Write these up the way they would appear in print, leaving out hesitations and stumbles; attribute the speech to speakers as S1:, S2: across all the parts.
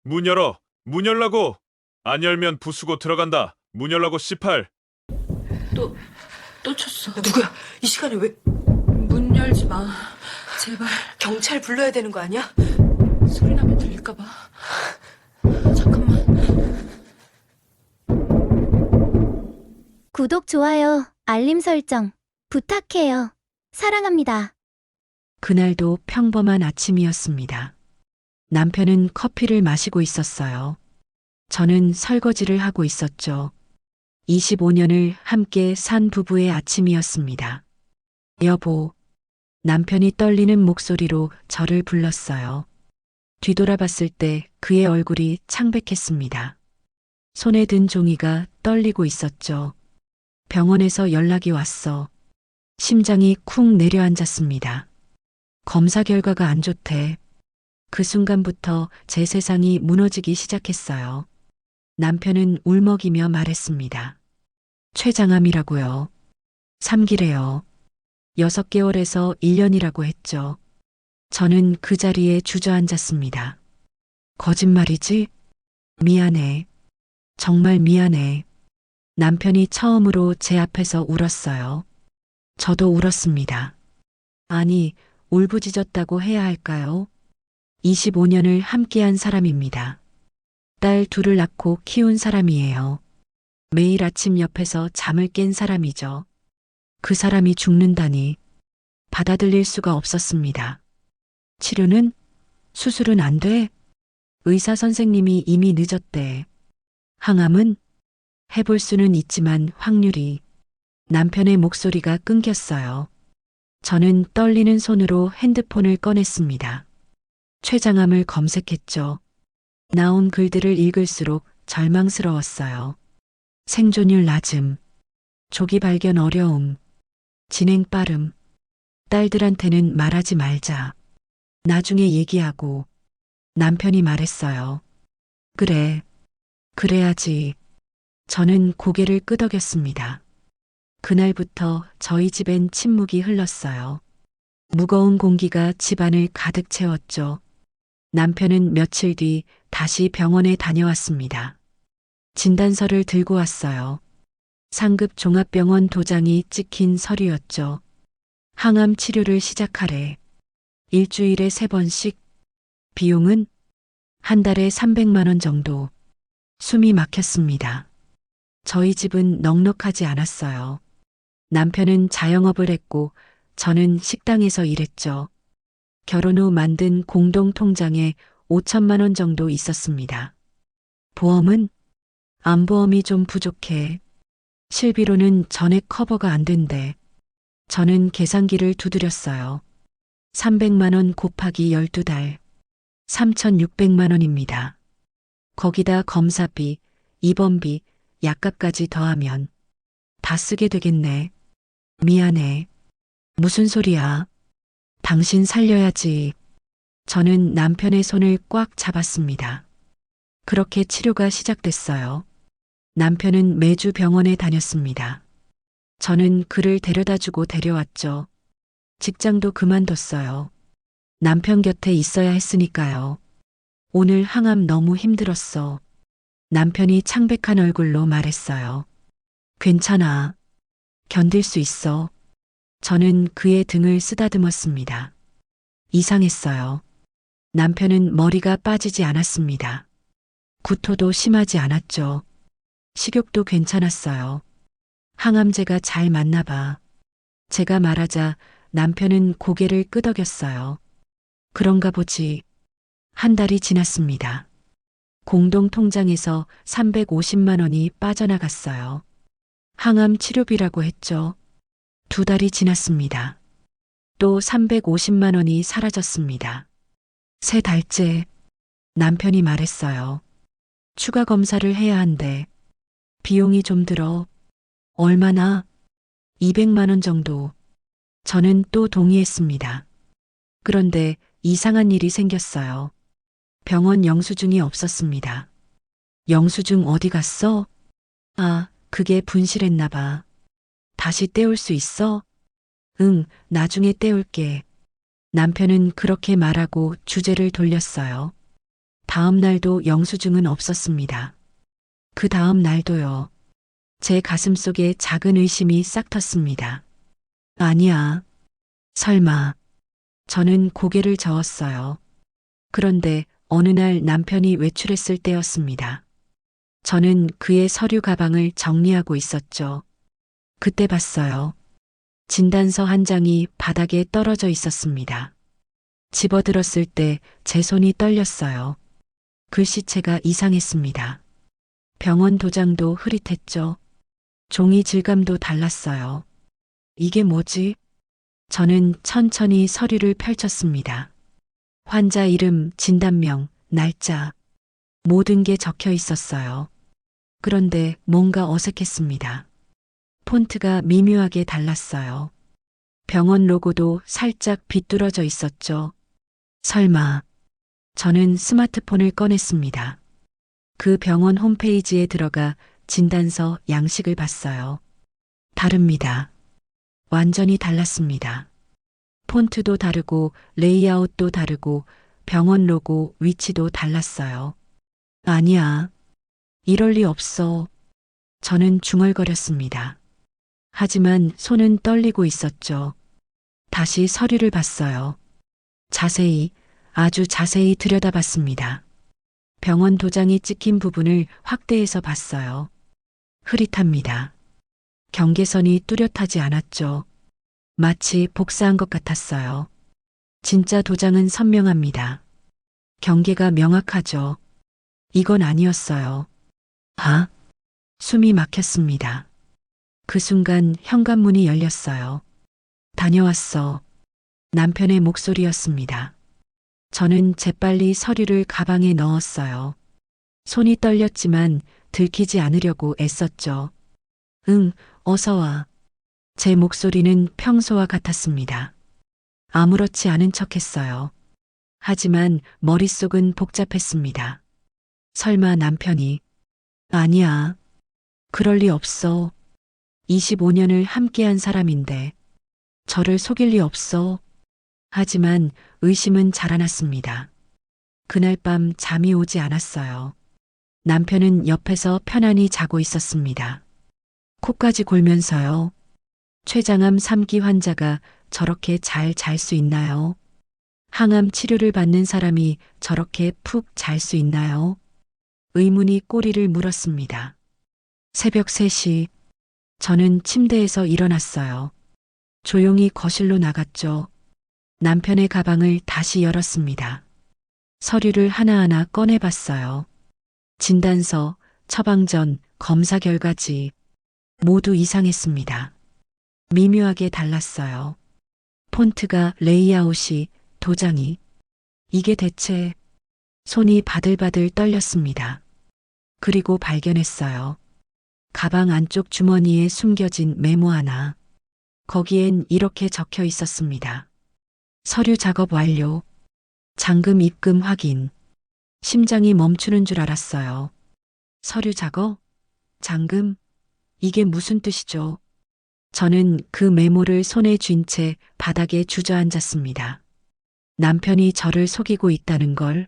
S1: 문 열어. 문 열라고. 안 열면 부수고 들어간다. 문 열라고 18.
S2: 또, 또 쳤어.
S3: 누구야? 이 시간에 왜?
S2: 문 열지 마. 제발.
S3: 경찰 불러야 되는 거 아니야?
S2: 소리 나면 들릴까봐. 잠깐만.
S4: 구독, 좋아요, 알림 설정 부탁해요. 사랑합니다.
S5: 그날도 평범한 아침이었습니다. 남편은 커피를 마시고 있었어요. 저는 설거지를 하고 있었죠. 25년을 함께 산 부부의 아침이었습니다. 여보, 남편이 떨리는 목소리로 저를 불렀어요. 뒤돌아봤을 때 그의 얼굴이 창백했습니다. 손에 든 종이가 떨리고 있었죠. 병원에서 연락이 왔어. 심장이 쿵 내려앉았습니다. 검사 결과가 안 좋대. 그 순간부터 제 세상이 무너지기 시작했어요. 남편은 울먹이며 말했습니다. 췌장암이라고요. 3기래요. 6개월에서 1년이라고 했죠. 저는 그 자리에 주저앉았습니다. 거짓말이지? 미안해. 정말 미안해. 남편이 처음으로 제 앞에서 울었어요. 저도 울었습니다. 아니, 울부짖었다고 해야 할까요? 25년을 함께한 사람입니다. 딸 둘을 낳고 키운 사람이에요. 매일 아침 옆에서 잠을 깬 사람이죠. 그 사람이 죽는다니 받아들일 수가 없었습니다. 치료는? 수술은 안 돼? 의사 선생님이 이미 늦었대. 항암은? 해볼 수는 있지만 확률이. 남편의 목소리가 끊겼어요. 저는 떨리는 손으로 핸드폰을 꺼냈습니다. 췌장암을 검색했죠. 나온 글들을 읽을수록 절망스러웠어요. 생존율 낮음, 조기 발견 어려움, 진행 빠름, 딸들한테는 말하지 말자. 나중에 얘기하고. 남편이 말했어요. 그래, 그래야지. 저는 고개를 끄덕였습니다. 그날부터 저희 집엔 침묵이 흘렀어요. 무거운 공기가 집안을 가득 채웠죠. 남편은 며칠 뒤 다시 병원에 다녀왔습니다. 진단서를 들고 왔어요. 상급 종합병원 도장이 찍힌 서류였죠. 항암 치료를 시작하래. 일주일에 3번씩. 비용은 한 달에 300만 원 정도. 숨이 막혔습니다. 저희 집은 넉넉하지 않았어요. 남편은 자영업을 했고 저는 식당에서 일했죠. 결혼 후 만든 공동 통장에 5천만 원 정도 있었습니다. 보험은? 암보험이 좀 부족해. 실비로는 전액 커버가 안 된대. 저는 계산기를 두드렸어요. 300만 원 곱하기 12달. 3,600만 원입니다. 거기다 검사비, 입원비, 약값까지 더하면 다 쓰게 되겠네. 미안해. 무슨 소리야. 당신 살려야지. 저는 남편의 손을 꽉 잡았습니다. 그렇게 치료가 시작됐어요. 남편은 매주 병원에 다녔습니다. 저는 그를 데려다주고 데려왔죠. 직장도 그만뒀어요. 남편 곁에 있어야 했으니까요. 오늘 항암 너무 힘들었어. 남편이 창백한 얼굴로 말했어요. 괜찮아. 견딜 수 있어. 저는 그의 등을 쓰다듬었습니다. 이상했어요. 남편은 머리가 빠지지 않았습니다. 구토도 심하지 않았죠. 식욕도 괜찮았어요. 항암제가 잘 맞나 봐. 제가 말하자 남편은 고개를 끄덕였어요. 그런가 보지. 한 달이 지났습니다. 공동 통장에서 350만 원이 빠져나갔어요. 항암 치료비라고 했죠. 2달이 지났습니다. 또 350만 원이 사라졌습니다. 3달째. 남편이 말했어요. 추가 검사를 해야 한대. 비용이 좀 들어. 얼마나? 200만 원 정도. 저는 또 동의했습니다. 그런데 이상한 일이 생겼어요. 병원 영수증이 없었습니다. 영수증 어디 갔어? 아, 그게 분실했나 봐. 다시 떼올 수 있어? 응, 나중에 떼올게. 남편은 그렇게 말하고 주제를 돌렸어요. 다음 날도 영수증은 없었습니다. 그 다음 날도요. 제 가슴 속에 작은 의심이 싹 텄습니다. 아니야. 설마. 저는 고개를 저었어요. 그런데 어느 날 남편이 외출했을 때였습니다. 저는 그의 서류 가방을 정리하고 있었죠. 그때 봤어요. 진단서 한 장이 바닥에 떨어져 있었습니다. 집어들었을 때 제 손이 떨렸어요. 글씨체가 이상했습니다. 병원 도장도 흐릿했죠. 종이 질감도 달랐어요. 이게 뭐지? 저는 천천히 서류를 펼쳤습니다. 환자 이름, 진단명, 날짜, 모든 게 적혀 있었어요. 그런데 뭔가 어색했습니다. 폰트가 미묘하게 달랐어요. 병원 로고도 살짝 비뚤어져 있었죠. 설마. 저는 스마트폰을 꺼냈습니다. 그 병원 홈페이지에 들어가 진단서 양식을 봤어요. 다릅니다. 완전히 달랐습니다. 폰트도 다르고 레이아웃도 다르고 병원 로고 위치도 달랐어요. 아니야. 이럴 리 없어. 저는 중얼거렸습니다. 하지만 손은 떨리고 있었죠. 다시 서류를 봤어요. 자세히, 아주 자세히 들여다봤습니다. 병원 도장이 찍힌 부분을 확대해서 봤어요. 흐릿합니다. 경계선이 뚜렷하지 않았죠. 마치 복사한 것 같았어요. 진짜 도장은 선명합니다. 경계가 명확하죠. 이건 아니었어요. 아? 숨이 막혔습니다. 그 순간 현관문이 열렸어요. 다녀왔어. 남편의 목소리였습니다. 저는 재빨리 서류를 가방에 넣었어요. 손이 떨렸지만 들키지 않으려고 애썼죠. 응, 어서 와. 제 목소리는 평소와 같았습니다. 아무렇지 않은 척 했어요. 하지만 머릿속은 복잡했습니다. 설마 남편이. 아니야. 그럴 리 없어. 25년을 함께한 사람인데. 저를 속일 리 없어. 하지만 의심은 자라났습니다. 그날 밤 잠이 오지 않았어요. 남편은 옆에서 편안히 자고 있었습니다. 코까지 골면서요. 췌장암 3기 환자가 저렇게 잘 잘 수 있나요? 항암 치료를 받는 사람이 저렇게 푹 잘 수 있나요? 의문이 꼬리를 물었습니다. 새벽 3시, 저는 침대에서 일어났어요. 조용히 거실로 나갔죠. 남편의 가방을 다시 열었습니다. 서류를 하나하나 꺼내봤어요. 진단서, 처방전, 검사 결과지 모두 이상했습니다. 미묘하게 달랐어요. 폰트가, 레이아웃이, 도장이. 이게 대체. 손이 바들바들 떨렸습니다. 그리고 발견했어요. 가방 안쪽 주머니에 숨겨진 메모 하나. 거기엔 이렇게 적혀 있었습니다. 서류 작업 완료. 잔금 입금 확인. 심장이 멈추는 줄 알았어요. 서류 작업? 잔금? 이게 무슨 뜻이죠? 저는 그 메모를 손에 쥔 채 바닥에 주저앉았습니다. 남편이 저를 속이고 있다는 걸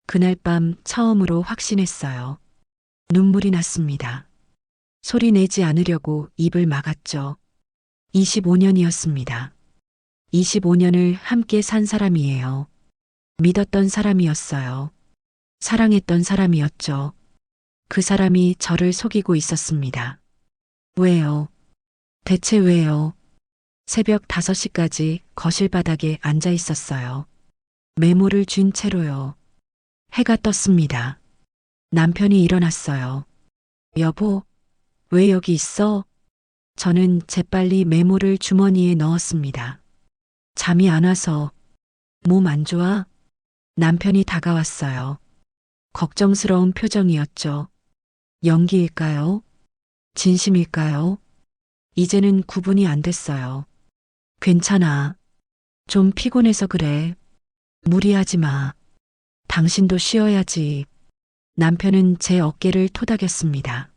S5: 그날 밤 처음으로 확신했어요. 눈물이 났습니다. 소리 내지 않으려고 입을 막았죠. 25년이었습니다. 25년을 함께 산 사람이에요. 믿었던 사람이었어요. 사랑했던 사람이었죠. 그 사람이 저를 속이고 있었습니다. 왜요? 대체 왜요? 새벽 5시까지 거실 바닥에 앉아 있었어요. 메모를 쥔 채로요. 해가 떴습니다. 남편이 일어났어요. 여보, 왜 여기 있어? 저는 재빨리 메모를 주머니에 넣었습니다. 잠이 안 와서. 몸 안 좋아? 남편이 다가왔어요. 걱정스러운 표정이었죠. 연기일까요? 진심일까요? 이제는 구분이 안 됐어요. 괜찮아. 좀 피곤해서 그래. 무리하지 마. 당신도 쉬어야지. 남편은 제 어깨를 토닥였습니다.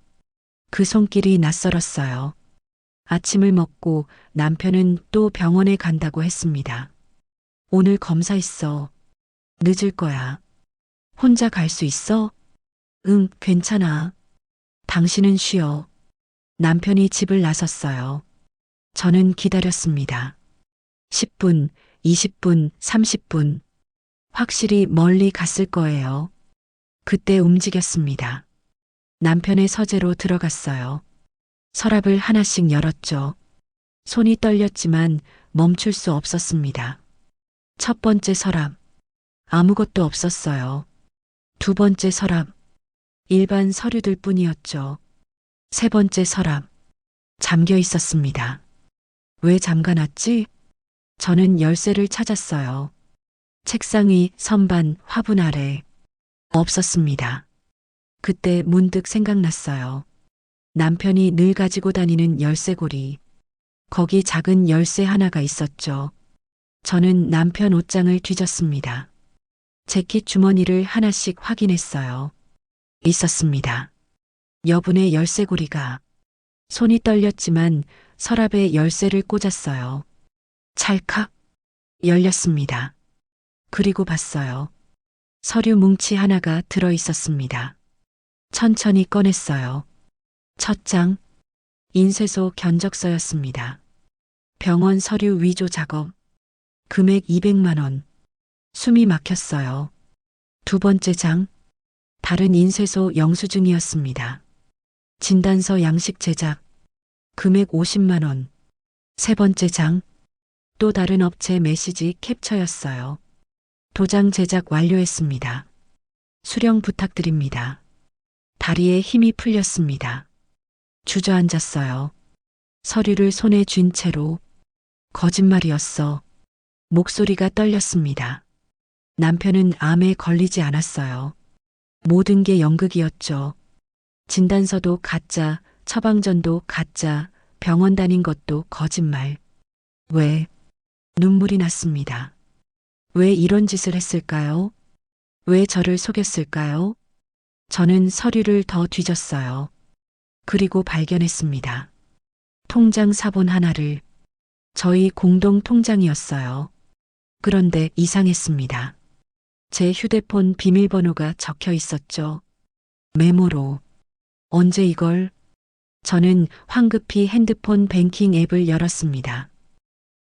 S5: 그 손길이 낯설었어요. 아침을 먹고 남편은 또 병원에 간다고 했습니다. 오늘 검사 있어. 늦을 거야. 혼자 갈 수 있어? 응, 괜찮아. 당신은 쉬어. 남편이 집을 나섰어요. 저는 기다렸습니다. 10분, 20분, 30분. 확실히 멀리 갔을 거예요. 그때 움직였습니다. 남편의 서재로 들어갔어요. 서랍을 하나씩 열었죠. 손이 떨렸지만 멈출 수 없었습니다. 첫 번째 서랍. 아무것도 없었어요. 두 번째 서랍. 일반 서류들 뿐이었죠. 세 번째 서랍. 잠겨 있었습니다. 왜 잠가놨지? 저는 열쇠를 찾았어요. 책상 위, 선반, 화분 아래. 없었습니다. 그때 문득 생각났어요. 남편이 늘 가지고 다니는 열쇠고리. 거기 작은 열쇠 하나가 있었죠. 저는 남편 옷장을 뒤졌습니다. 재킷 주머니를 하나씩 확인했어요. 있었습니다. 여분의 열쇠고리가. 손이 떨렸지만 서랍에 열쇠를 꽂았어요. 찰칵 열렸습니다. 그리고 봤어요. 서류 뭉치 하나가 들어 있었습니다. 천천히 꺼냈어요. 첫 장, 인쇄소 견적서였습니다. 병원 서류 위조 작업. 금액 200만 원. 숨이 막혔어요. 두 번째 장, 다른 인쇄소 영수증이었습니다. 진단서 양식 제작. 금액 50만 원. 세 번째 장, 또 다른 업체 메시지 캡처였어요. 도장 제작 완료했습니다. 수령 부탁드립니다. 다리에 힘이 풀렸습니다. 주저앉았어요. 서류를 손에 쥔 채로. 거짓말이었어. 목소리가 떨렸습니다. 남편은 암에 걸리지 않았어요. 모든 게 연극이었죠. 진단서도 가짜, 처방전도 가짜, 병원 다닌 것도 거짓말. 왜? 눈물이 났습니다. 왜 이런 짓을 했을까요? 왜 저를 속였을까요? 저는 서류를 더 뒤졌어요. 그리고 발견했습니다. 통장 사본 하나를. 저희 공동 통장이었어요. 그런데 이상했습니다. 제 휴대폰 비밀번호가 적혀 있었죠. 메모로. 언제 이걸? 저는 황급히 핸드폰 뱅킹 앱을 열었습니다.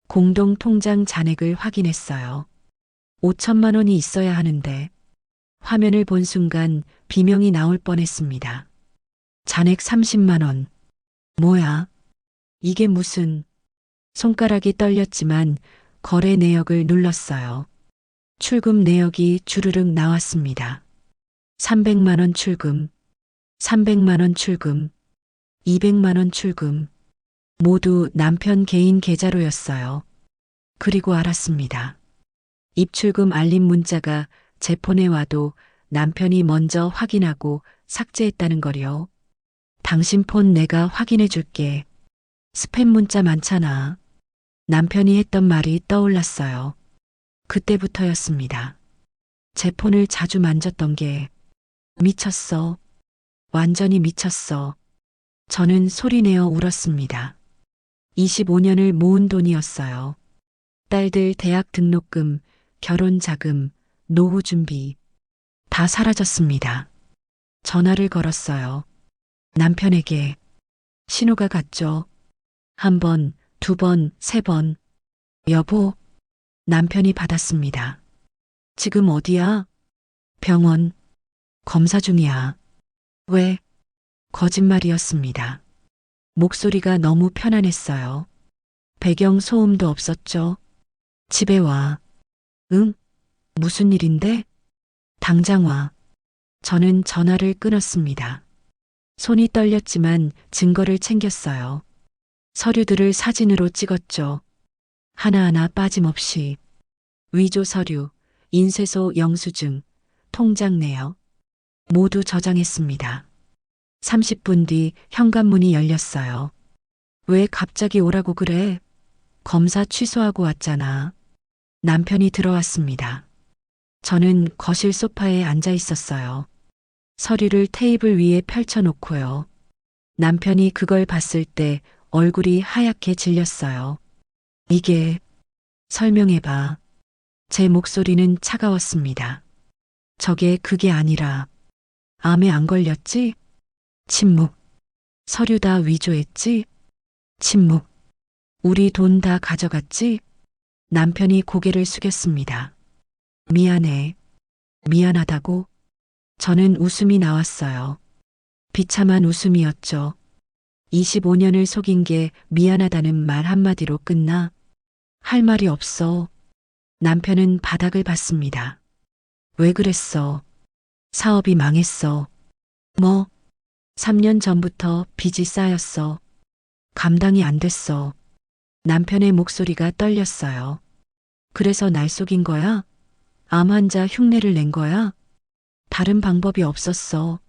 S5: 공동 통장 잔액을 확인했어요. 5천만 원이 있어야 하는데 화면을 본 순간 비명이 나올 뻔했습니다. 잔액 30만 원. 뭐야? 이게 무슨... 손가락이 떨렸지만 거래 내역을 눌렀어요. 출금 내역이 주르륵 나왔습니다. 300만 원 출금, 300만 원 출금, 200만 원 출금. 모두 남편 개인 계좌로였어요. 그리고 알았습니다. 입출금 알림 문자가 제 폰에 와도 남편이 먼저 확인하고 삭제했다는 거요. 당신 폰 내가 확인해 줄게. 스팸 문자 많잖아. 남편이 했던 말이 떠올랐어요. 그때부터였습니다. 제 폰을 자주 만졌던 게 미쳤어. 완전히 미쳤어. 저는 소리내어 울었습니다. 25년을 모은 돈이었어요. 딸들 대학 등록금, 결혼 자금, 노후 준비. 다 사라졌습니다. 전화를 걸었어요. 남편에게. 신호가 갔죠. 한 번, 두 번, 세 번. 여보. 남편이 받았습니다. 지금 어디야? 병원. 검사 중이야. 왜? 거짓말이었습니다. 목소리가 너무 편안했어요. 배경 소음도 없었죠. 집에 와. 응? 무슨 일인데? 당장 와. 저는 전화를 끊었습니다. 손이 떨렸지만 증거를 챙겼어요. 서류들을 사진으로 찍었죠. 하나하나 빠짐없이. 위조 서류, 인쇄소 영수증, 통장 내역. 모두 저장했습니다. 30분 뒤 현관문이 열렸어요. 왜 갑자기 오라고 그래? 검사 취소하고 왔잖아. 남편이 들어왔습니다. 저는 거실 소파에 앉아 있었어요. 서류를 테이블 위에 펼쳐놓고요. 남편이 그걸 봤을 때 얼굴이 하얗게 질렸어요. 이게 설명해봐. 제 목소리는 차가웠습니다. 저게 그게 아니라 암에 안 걸렸지? 침묵. 서류 다 위조했지? 침묵. 우리 돈 다 가져갔지? 남편이 고개를 숙였습니다. 미안해. 미안하다고? 저는 웃음이 나왔어요. 비참한 웃음이었죠. 25년을 속인 게 미안하다는 말 한마디로 끝나? 할 말이 없어. 남편은 바닥을 봤습니다. 왜 그랬어? 사업이 망했어. 뭐? 3년 전부터 빚이 쌓였어. 감당이 안 됐어. 남편의 목소리가 떨렸어요. 그래서 날 속인 거야? 암 환자 흉내를 낸 거야? 다른 방법이 없었어.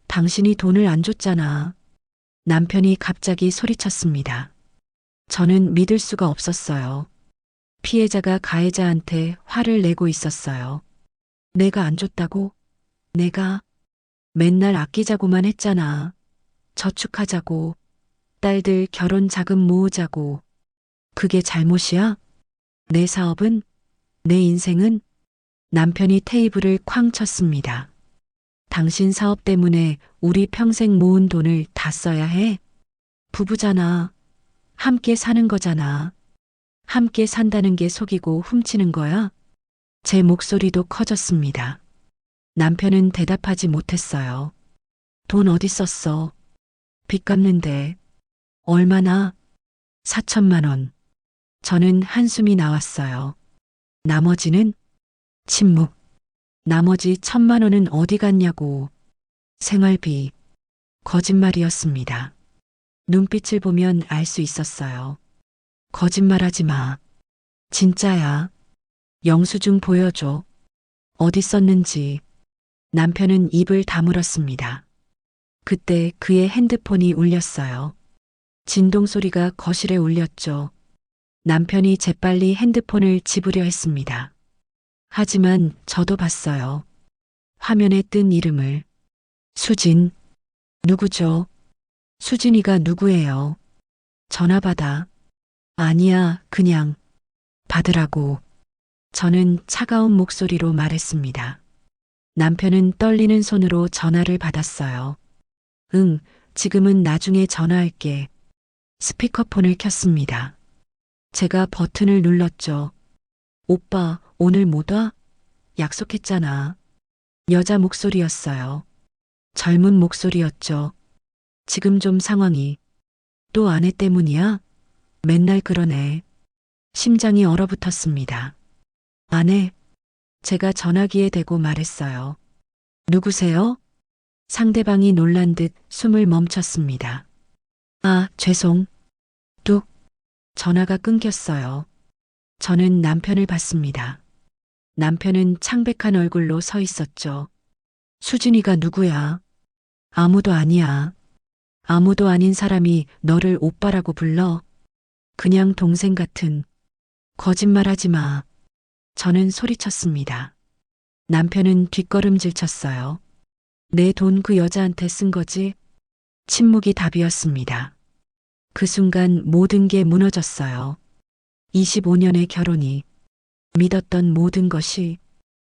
S5: 당신이 돈을 안 줬잖아. 남편이 갑자기 소리쳤습니다. 저는 믿을 수가 없었어요. 피해자가 가해자한테 화를 내고 있었어요. 내가 안 줬다고? 내가 맨날 아끼자고만 했잖아. 저축하자고. 딸들 결혼 자금 모으자고. 그게 잘못이야? 내 사업은? 내 인생은? 남편이 테이블을 쾅 쳤습니다. 당신 사업 때문에 우리 평생 모은 돈을 다 써야 해? 부부잖아. 함께 사는 거잖아. 함께 산다는 게 속이고 훔치는 거야? 제 목소리도 커졌습니다. 남편은 대답하지 못했어요. 돈 어디 썼어? 빚 갚는데. 얼마나? 4천만 원. 저는 한숨이 나왔어요. 나머지는? 침묵. 나머지 1,000만 원은 어디 갔냐고. 생활비. 거짓말이었습니다. 눈빛을 보면 알 수 있었어요. 거짓말하지 마. 진짜야. 영수증 보여줘. 어디 썼는지. 남편은 입을 다물었습니다. 그때 그의 핸드폰이 울렸어요. 진동 소리가 거실에 울렸죠. 남편이 재빨리 핸드폰을 집으려 했습니다. 하지만 저도 봤어요. 화면에 뜬 이름을. 수진. 누구죠? 수진이가 누구예요? 전화 받아. 아니야, 그냥 받으라고. 저는 차가운 목소리로 말했습니다. 남편은 떨리는 손으로 전화를 받았어요. 응, 지금은 나중에 전화할게. 스피커폰을 켰습니다. 제가 버튼을 눌렀죠. 오빠, 오늘 못 와? 약속했잖아. 여자 목소리였어요. 젊은 목소리였죠. 지금 좀 상황이. 또 아내 때문이야? 맨날 그러네. 심장이 얼어붙었습니다. 아내. 제가 전화기에 대고 말했어요. 누구세요? 상대방이 놀란 듯 숨을 멈췄습니다. 아, 죄송. 뚝. 전화가 끊겼어요. 저는 남편을 봤습니다. 남편은 창백한 얼굴로 서 있었죠. 수진이가 누구야? 아무도 아니야. 아무도 아닌 사람이 너를 오빠라고 불러? 그냥 동생 같은. 거짓말하지 마. 저는 소리쳤습니다. 남편은 뒷걸음질 쳤어요. 내 돈 그 여자한테 쓴 거지? 침묵이 답이었습니다. 그 순간 모든 게 무너졌어요. 25년의 결혼이, 믿었던 모든 것이.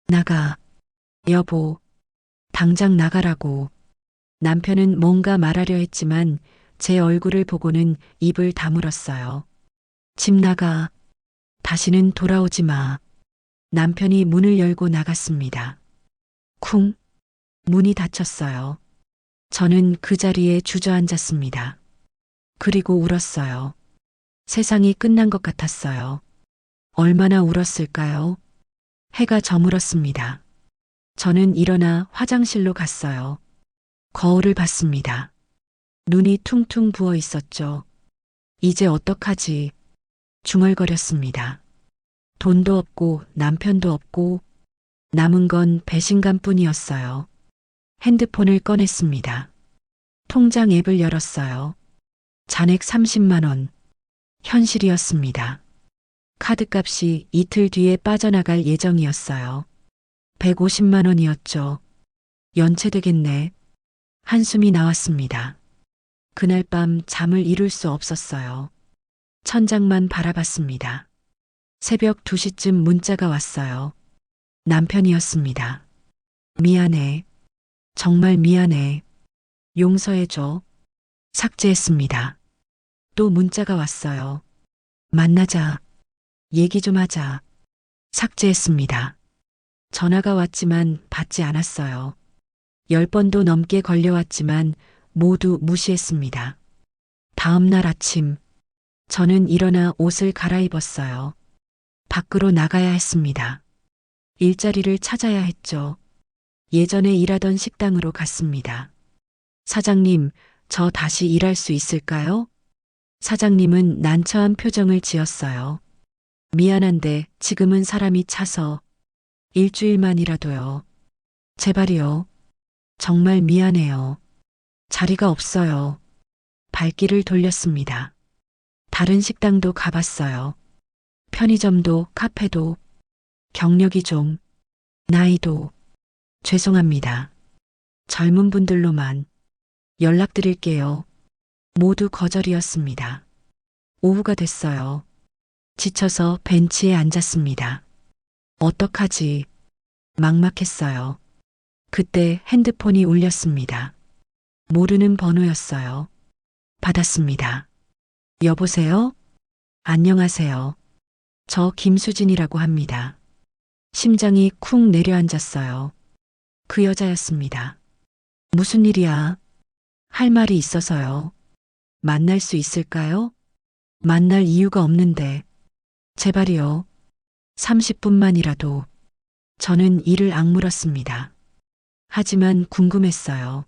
S5: 나가. 여보. 당장 나가라고. 남편은 뭔가 말하려 했지만 제 얼굴을 보고는 입을 다물었어요. 집 나가. 다시는 돌아오지 마. 남편이 문을 열고 나갔습니다. 쿵. 문이 닫혔어요. 저는 그 자리에 주저앉았습니다. 그리고 울었어요. 세상이 끝난 것 같았어요. 얼마나 울었을까요? 해가 저물었습니다. 저는 일어나 화장실로 갔어요. 거울을 봤습니다. 눈이 퉁퉁 부어 있었죠. 이제 어떡하지? 중얼거렸습니다. 돈도 없고 남편도 없고 남은 건 배신감뿐이었어요. 핸드폰을 꺼냈습니다. 통장 앱을 열었어요. 잔액 30만 원. 현실이었습니다. 카드값이 이틀 뒤에 빠져나갈 예정이었어요. 150만 원이었죠. 연체되겠네. 한숨이 나왔습니다. 그날 밤 잠을 이룰 수 없었어요. 천장만 바라봤습니다. 새벽 2시쯤 문자가 왔어요. 남편이었습니다. 미안해. 정말 미안해. 용서해줘. 삭제했습니다. 또 문자가 왔어요. 만나자. 얘기 좀 하자. 삭제했습니다. 전화가 왔지만 받지 않았어요. 10번도 넘게 걸려왔지만 모두 무시했습니다. 다음 날 아침, 저는 일어나 옷을 갈아입었어요. 밖으로 나가야 했습니다. 일자리를 찾아야 했죠. 예전에 일하던 식당으로 갔습니다. 사장님, 저 다시 일할 수 있을까요? 사장님은 난처한 표정을 지었어요. 미안한데 지금은 사람이 차서 일주일만이라도요. 제발이요. 정말 미안해요. 자리가 없어요. 발길을 돌렸습니다. 다른 식당도 가봤어요. 편의점도 카페도 경력이 좀 나이도 죄송합니다. 젊은 분들로만 연락드릴게요. 모두 거절이었습니다. 오후가 됐어요. 지쳐서 벤치에 앉았습니다. 어떡하지? 막막했어요. 그때 핸드폰이 울렸습니다. 모르는 번호였어요. 받았습니다. 여보세요? 안녕하세요. 저 김수진이라고 합니다. 심장이 쿵 내려앉았어요. 그 여자였습니다. 무슨 일이야? 할 말이 있어서요. 만날 수 있을까요? 만날 이유가 없는데. 제발이요. 30분만이라도. 저는 이를 악물었습니다. 하지만 궁금했어요.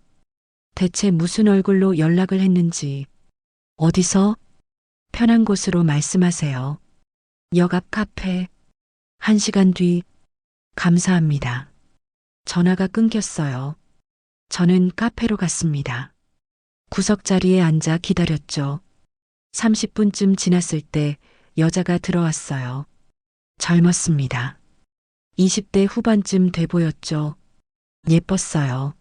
S5: 대체 무슨 얼굴로 연락을 했는지. 어디서? 편한 곳으로 말씀하세요. 역 앞 카페. 1시간 뒤. 감사합니다. 전화가 끊겼어요. 저는 카페로 갔습니다. 구석자리에 앉아 기다렸죠. 30분쯤 지났을 때 여자가 들어왔어요. 젊었습니다. 20대 후반쯤 돼 보였죠. 예뻤어요.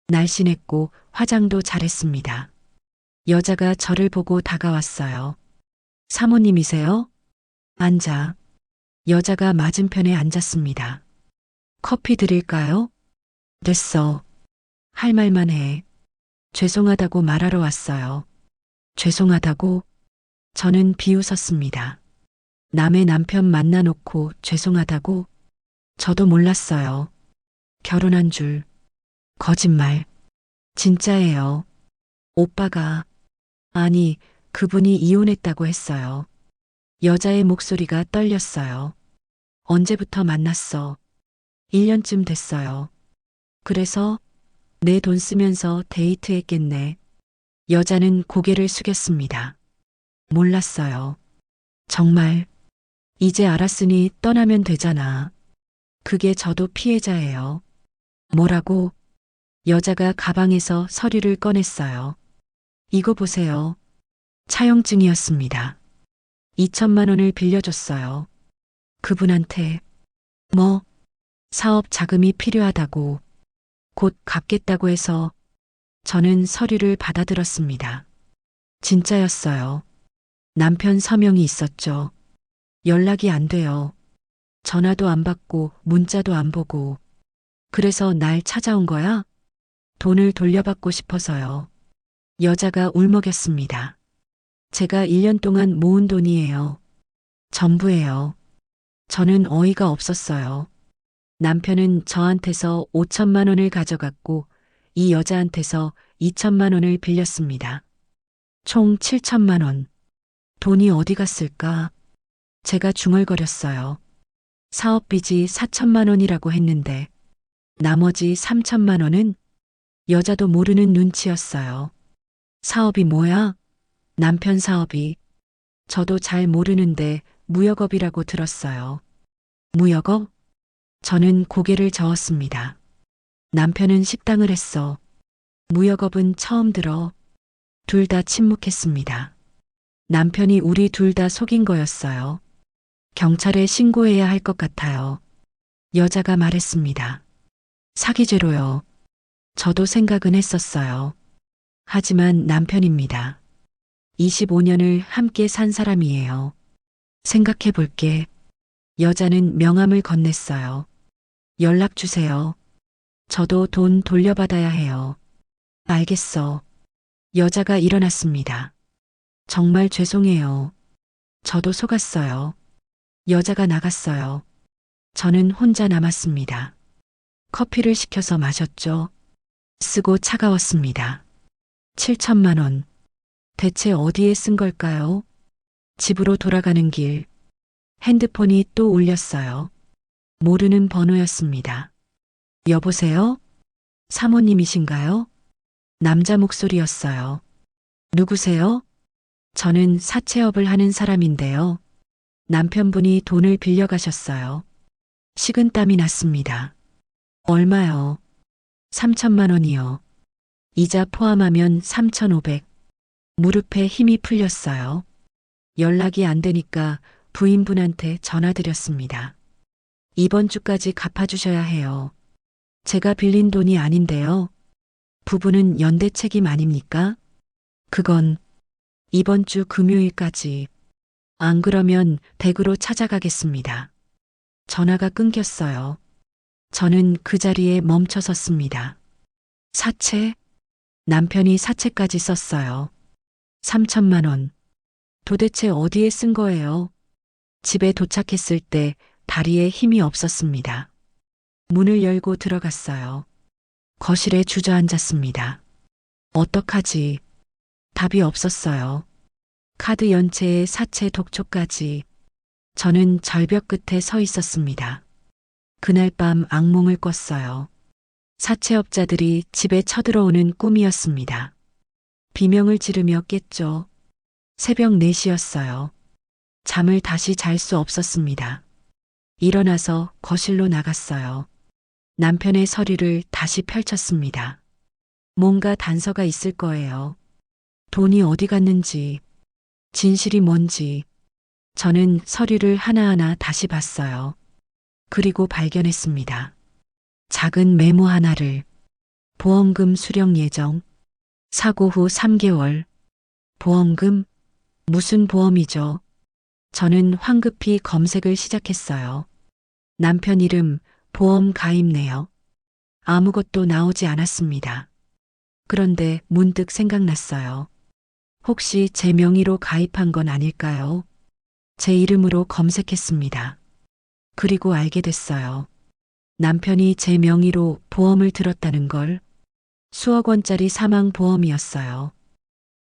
S5: 날씬했고 화장도 잘했습니다. 여자가 저를 보고 다가왔어요. 사모님이세요? 앉아. 여자가 맞은편에 앉았습니다. 커피 드릴까요? 됐어. 할 말만 해. 죄송하다고 말하러 왔어요. 죄송하다고? 저는 비웃었습니다. 남의 남편 만나놓고 죄송하다고? 저도 몰랐어요. 결혼한 줄. 거짓말. 진짜예요. 오빠가, 아니, 그분이 이혼했다고 했어요. 여자의 목소리가 떨렸어요. 언제부터 만났어? 1년쯤 됐어요. 그래서 내 돈 쓰면서 데이트했겠네. 여자는 고개를 숙였습니다. 몰랐어요. 정말. 이제 알았으니 떠나면 되잖아. 그게 저도 피해자예요. 뭐라고? 여자가 가방에서 서류를 꺼냈어요. 이거 보세요. 차용증이었습니다. 2천만 원을 빌려줬어요. 그분한테. 뭐? 사업 자금이 필요하다고. 곧 갚겠다고 해서 저는 서류를 받아들었습니다. 진짜였어요. 남편 서명이 있었죠. 연락이 안 돼요. 전화도 안 받고 문자도 안 보고. 그래서 날 찾아온 거야? 돈을 돌려받고 싶어서요. 여자가 울먹였습니다. 제가 1년 동안 모은 돈이에요. 전부예요. 저는 어이가 없었어요. 남편은 저한테서 5천만 원을 가져갔고 이 여자한테서 2천만 원을 빌렸습니다. 총 7천만 원. 돈이 어디 갔을까? 제가 중얼거렸어요. 사업비지 4천만 원이라고 했는데 나머지 3천만 원은 여자도 모르는 눈치였어요. 사업이 뭐야? 남편 사업이. 저도 잘 모르는데 무역업이라고 들었어요. 무역업? 저는 고개를 저었습니다. 남편은 식당을 했어. 무역업은 처음 들어. 둘 다 침묵했습니다. 남편이 우리 둘 다 속인 거였어요. 경찰에 신고해야 할 것 같아요. 여자가 말했습니다. 사기죄로요. 저도 생각은 했었어요. 하지만 남편입니다. 25년을 함께 산 사람이에요. 생각해 볼게. 여자는 명함을 건넸어요. 연락 주세요. 저도 돈 돌려받아야 해요. 알겠어. 여자가 일어났습니다. 정말 죄송해요. 저도 속았어요. 여자가 나갔어요. 저는 혼자 남았습니다. 커피를 시켜서 마셨죠. 쓰고 차가웠습니다. 7천만 원. 대체 어디에 쓴 걸까요? 집으로 돌아가는 길. 핸드폰이 또 울렸어요. 모르는 번호였습니다. 여보세요? 사모님이신가요? 남자 목소리였어요. 누구세요? 저는 사채업을 하는 사람인데요. 남편분이 돈을 빌려가셨어요. 식은땀이 났습니다. 얼마요? 3천만 원이요. 이자 포함하면 3,500. 무릎에 힘이 풀렸어요. 연락이 안 되니까 부인분한테 전화드렸습니다. 이번 주까지 갚아주셔야 해요. 제가 빌린 돈이 아닌데요. 부부는 연대 책임 아닙니까? 그건 이번 주 금요일까지. 안 그러면 댁으로 찾아가겠습니다. 전화가 끊겼어요. 저는 그 자리에 멈춰 섰습니다. 사채? 남편이 사채까지 썼어요. 3천만 원. 도대체 어디에 쓴 거예요? 집에 도착했을 때 다리에 힘이 없었습니다. 문을 열고 들어갔어요. 거실에 주저앉았습니다. 어떡하지? 답이 없었어요. 카드 연체에 사채 독초까지. 저는 절벽 끝에 서 있었습니다. 그날 밤 악몽을 꿨어요. 사채업자들이 집에 쳐들어오는 꿈이었습니다. 비명을 지르며 깼죠. 새벽 4시였어요. 잠을 다시 잘 수 없었습니다. 일어나서 거실로 나갔어요. 남편의 서류를 다시 펼쳤습니다. 뭔가 단서가 있을 거예요. 돈이 어디 갔는지, 진실이 뭔지. 저는 서류를 하나하나 다시 봤어요. 그리고 발견했습니다. 작은 메모 하나를. 보험금 수령 예정. 사고 후 3개월. 보험금? 무슨 보험이죠? 저는 황급히 검색을 시작했어요. 남편 이름, 보험 가입 내역. 아무것도 나오지 않았습니다. 그런데 문득 생각났어요. 혹시 제 명의로 가입한 건 아닐까요? 제 이름으로 검색했습니다. 그리고 알게 됐어요. 남편이 제 명의로 보험을 들었다는 걸. 수억 원짜리 사망보험이었어요.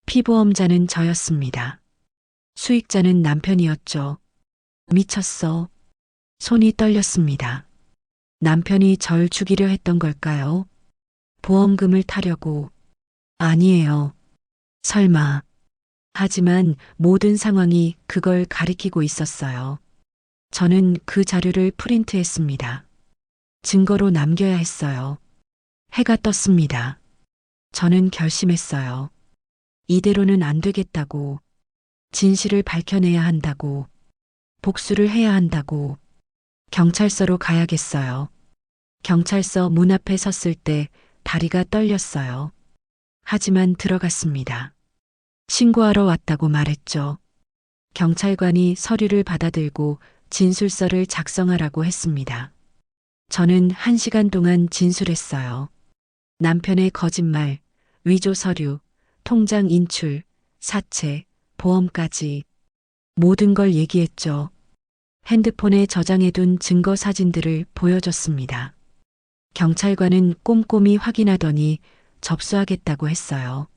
S5: 피보험자는 저였습니다. 수익자는 남편이었죠. 미쳤어. 손이 떨렸습니다. 남편이 절 죽이려 했던 걸까요? 보험금을 타려고. 아니에요. 설마. 하지만 모든 상황이 그걸 가리키고 있었어요. 저는 그 자료를 프린트했습니다. 증거로 남겨야 했어요. 해가 떴습니다. 저는 결심했어요. 이대로는 안 되겠다고. 진실을 밝혀내야 한다고. 복수를 해야 한다고. 경찰서로 가야겠어요. 경찰서 문 앞에 섰을 때 다리가 떨렸어요. 하지만 들어갔습니다. 신고하러 왔다고 말했죠. 경찰관이 서류를 받아들고 진술서를 작성하라고 했습니다. 저는 1시간 동안 진술했어요. 남편의 거짓말, 위조 서류, 통장 인출, 사채, 보험까지 모든 걸 얘기했죠. 핸드폰에 저장해둔 증거 사진들을 보여줬습니다. 경찰관은 꼼꼼히 확인하더니 접수하겠다고 했어요.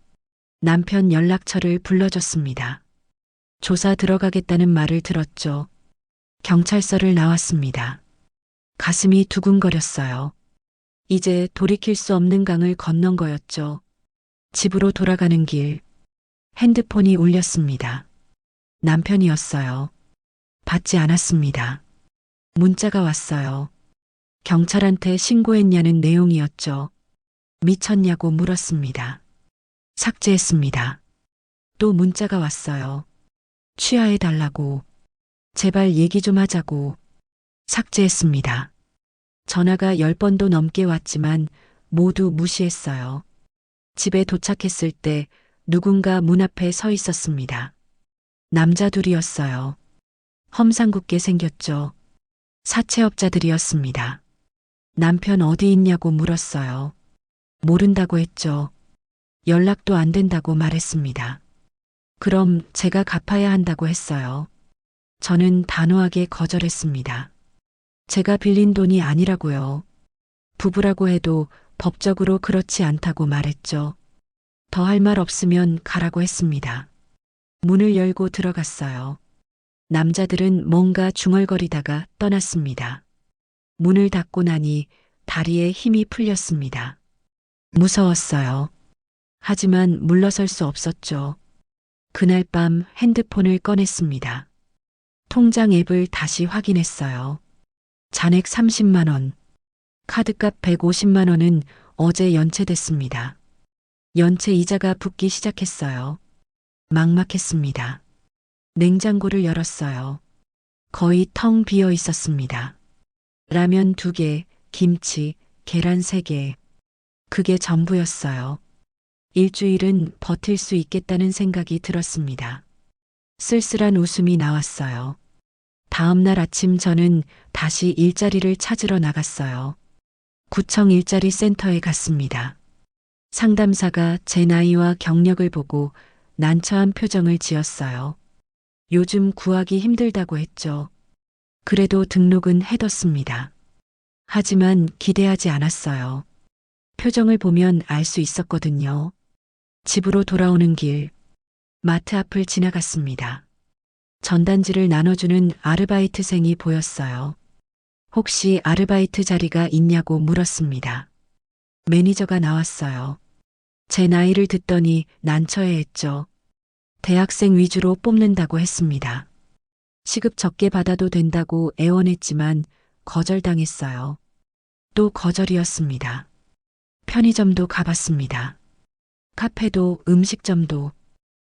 S5: 남편 연락처를 불러줬습니다. 조사 들어가겠다는 말을 들었죠. 경찰서를 나왔습니다. 가슴이 두근거렸어요. 이제 돌이킬 수 없는 강을 건넌 거였죠. 집으로 돌아가는 길. 핸드폰이 울렸습니다. 남편이었어요. 받지 않았습니다. 문자가 왔어요. 경찰한테 신고했냐는 내용이었죠. 미쳤냐고 물었습니다. 삭제했습니다. 또 문자가 왔어요. 취하해달라고. 제발 얘기 좀 하자고. 삭제했습니다. 전화가 10번도 넘게 왔지만 모두 무시했어요. 집에 도착했을 때 누군가 문 앞에 서 있었습니다. 남자 둘이었어요. 험상궂게 생겼죠. 사채업자들이었습니다. 남편 어디 있냐고 물었어요. 모른다고 했죠. 연락도 안 된다고 말했습니다. 그럼 제가 갚아야 한다고 했어요. 저는 단호하게 거절했습니다. 제가 빌린 돈이 아니라고요. 부부라고 해도 법적으로 그렇지 않다고 말했죠. 더 할 말 없으면 가라고 했습니다. 문을 열고 들어갔어요. 남자들은 뭔가 중얼거리다가 떠났습니다. 문을 닫고 나니 다리에 힘이 풀렸습니다. 무서웠어요. 하지만 물러설 수 없었죠. 그날 밤 핸드폰을 꺼냈습니다. 통장 앱을 다시 확인했어요. 잔액 30만 원. 카드값 150만 원은 어제 연체됐습니다. 연체 이자가 붙기 시작했어요. 막막했습니다. 냉장고를 열었어요. 거의 텅 비어 있었습니다. 라면 2개, 김치, 계란 3개. 그게 전부였어요. 일주일은 버틸 수 있겠다는 생각이 들었습니다. 쓸쓸한 웃음이 나왔어요. 다음 날 아침 저는 다시 일자리를 찾으러 나갔어요. 구청 일자리 센터에 갔습니다. 상담사가 제 나이와 경력을 보고 난처한 표정을 지었어요. 요즘 구하기 힘들다고 했죠. 그래도 등록은 해뒀습니다. 하지만 기대하지 않았어요. 표정을 보면 알 수 있었거든요. 집으로 돌아오는 길, 마트 앞을 지나갔습니다. 전단지를 나눠주는 아르바이트생이 보였어요. 혹시 아르바이트 자리가 있냐고 물었습니다. 매니저가 나왔어요. 제 나이를 듣더니 난처해했죠. 대학생 위주로 뽑는다고 했습니다. 시급 적게 받아도 된다고 애원했지만 거절당했어요. 또 거절이었습니다. 편의점도 가봤습니다. 카페도 음식점도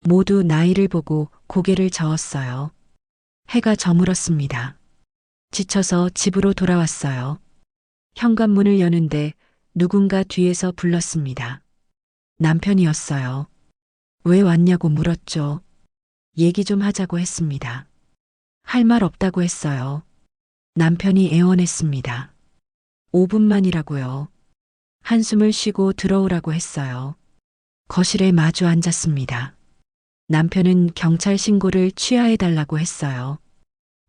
S5: 모두 나이를 보고 고개를 저었어요. 해가 저물었습니다. 지쳐서 집으로 돌아왔어요. 현관문을 여는데 누군가 뒤에서 불렀습니다. 남편이었어요. 왜 왔냐고 물었죠. 얘기 좀 하자고 했습니다. 할 말 없다고 했어요. 남편이 애원했습니다. 5분만이라고요. 한숨을 쉬고 들어오라고 했어요. 거실에 마주 앉았습니다. 남편은 경찰 신고를 취하해달라고 했어요.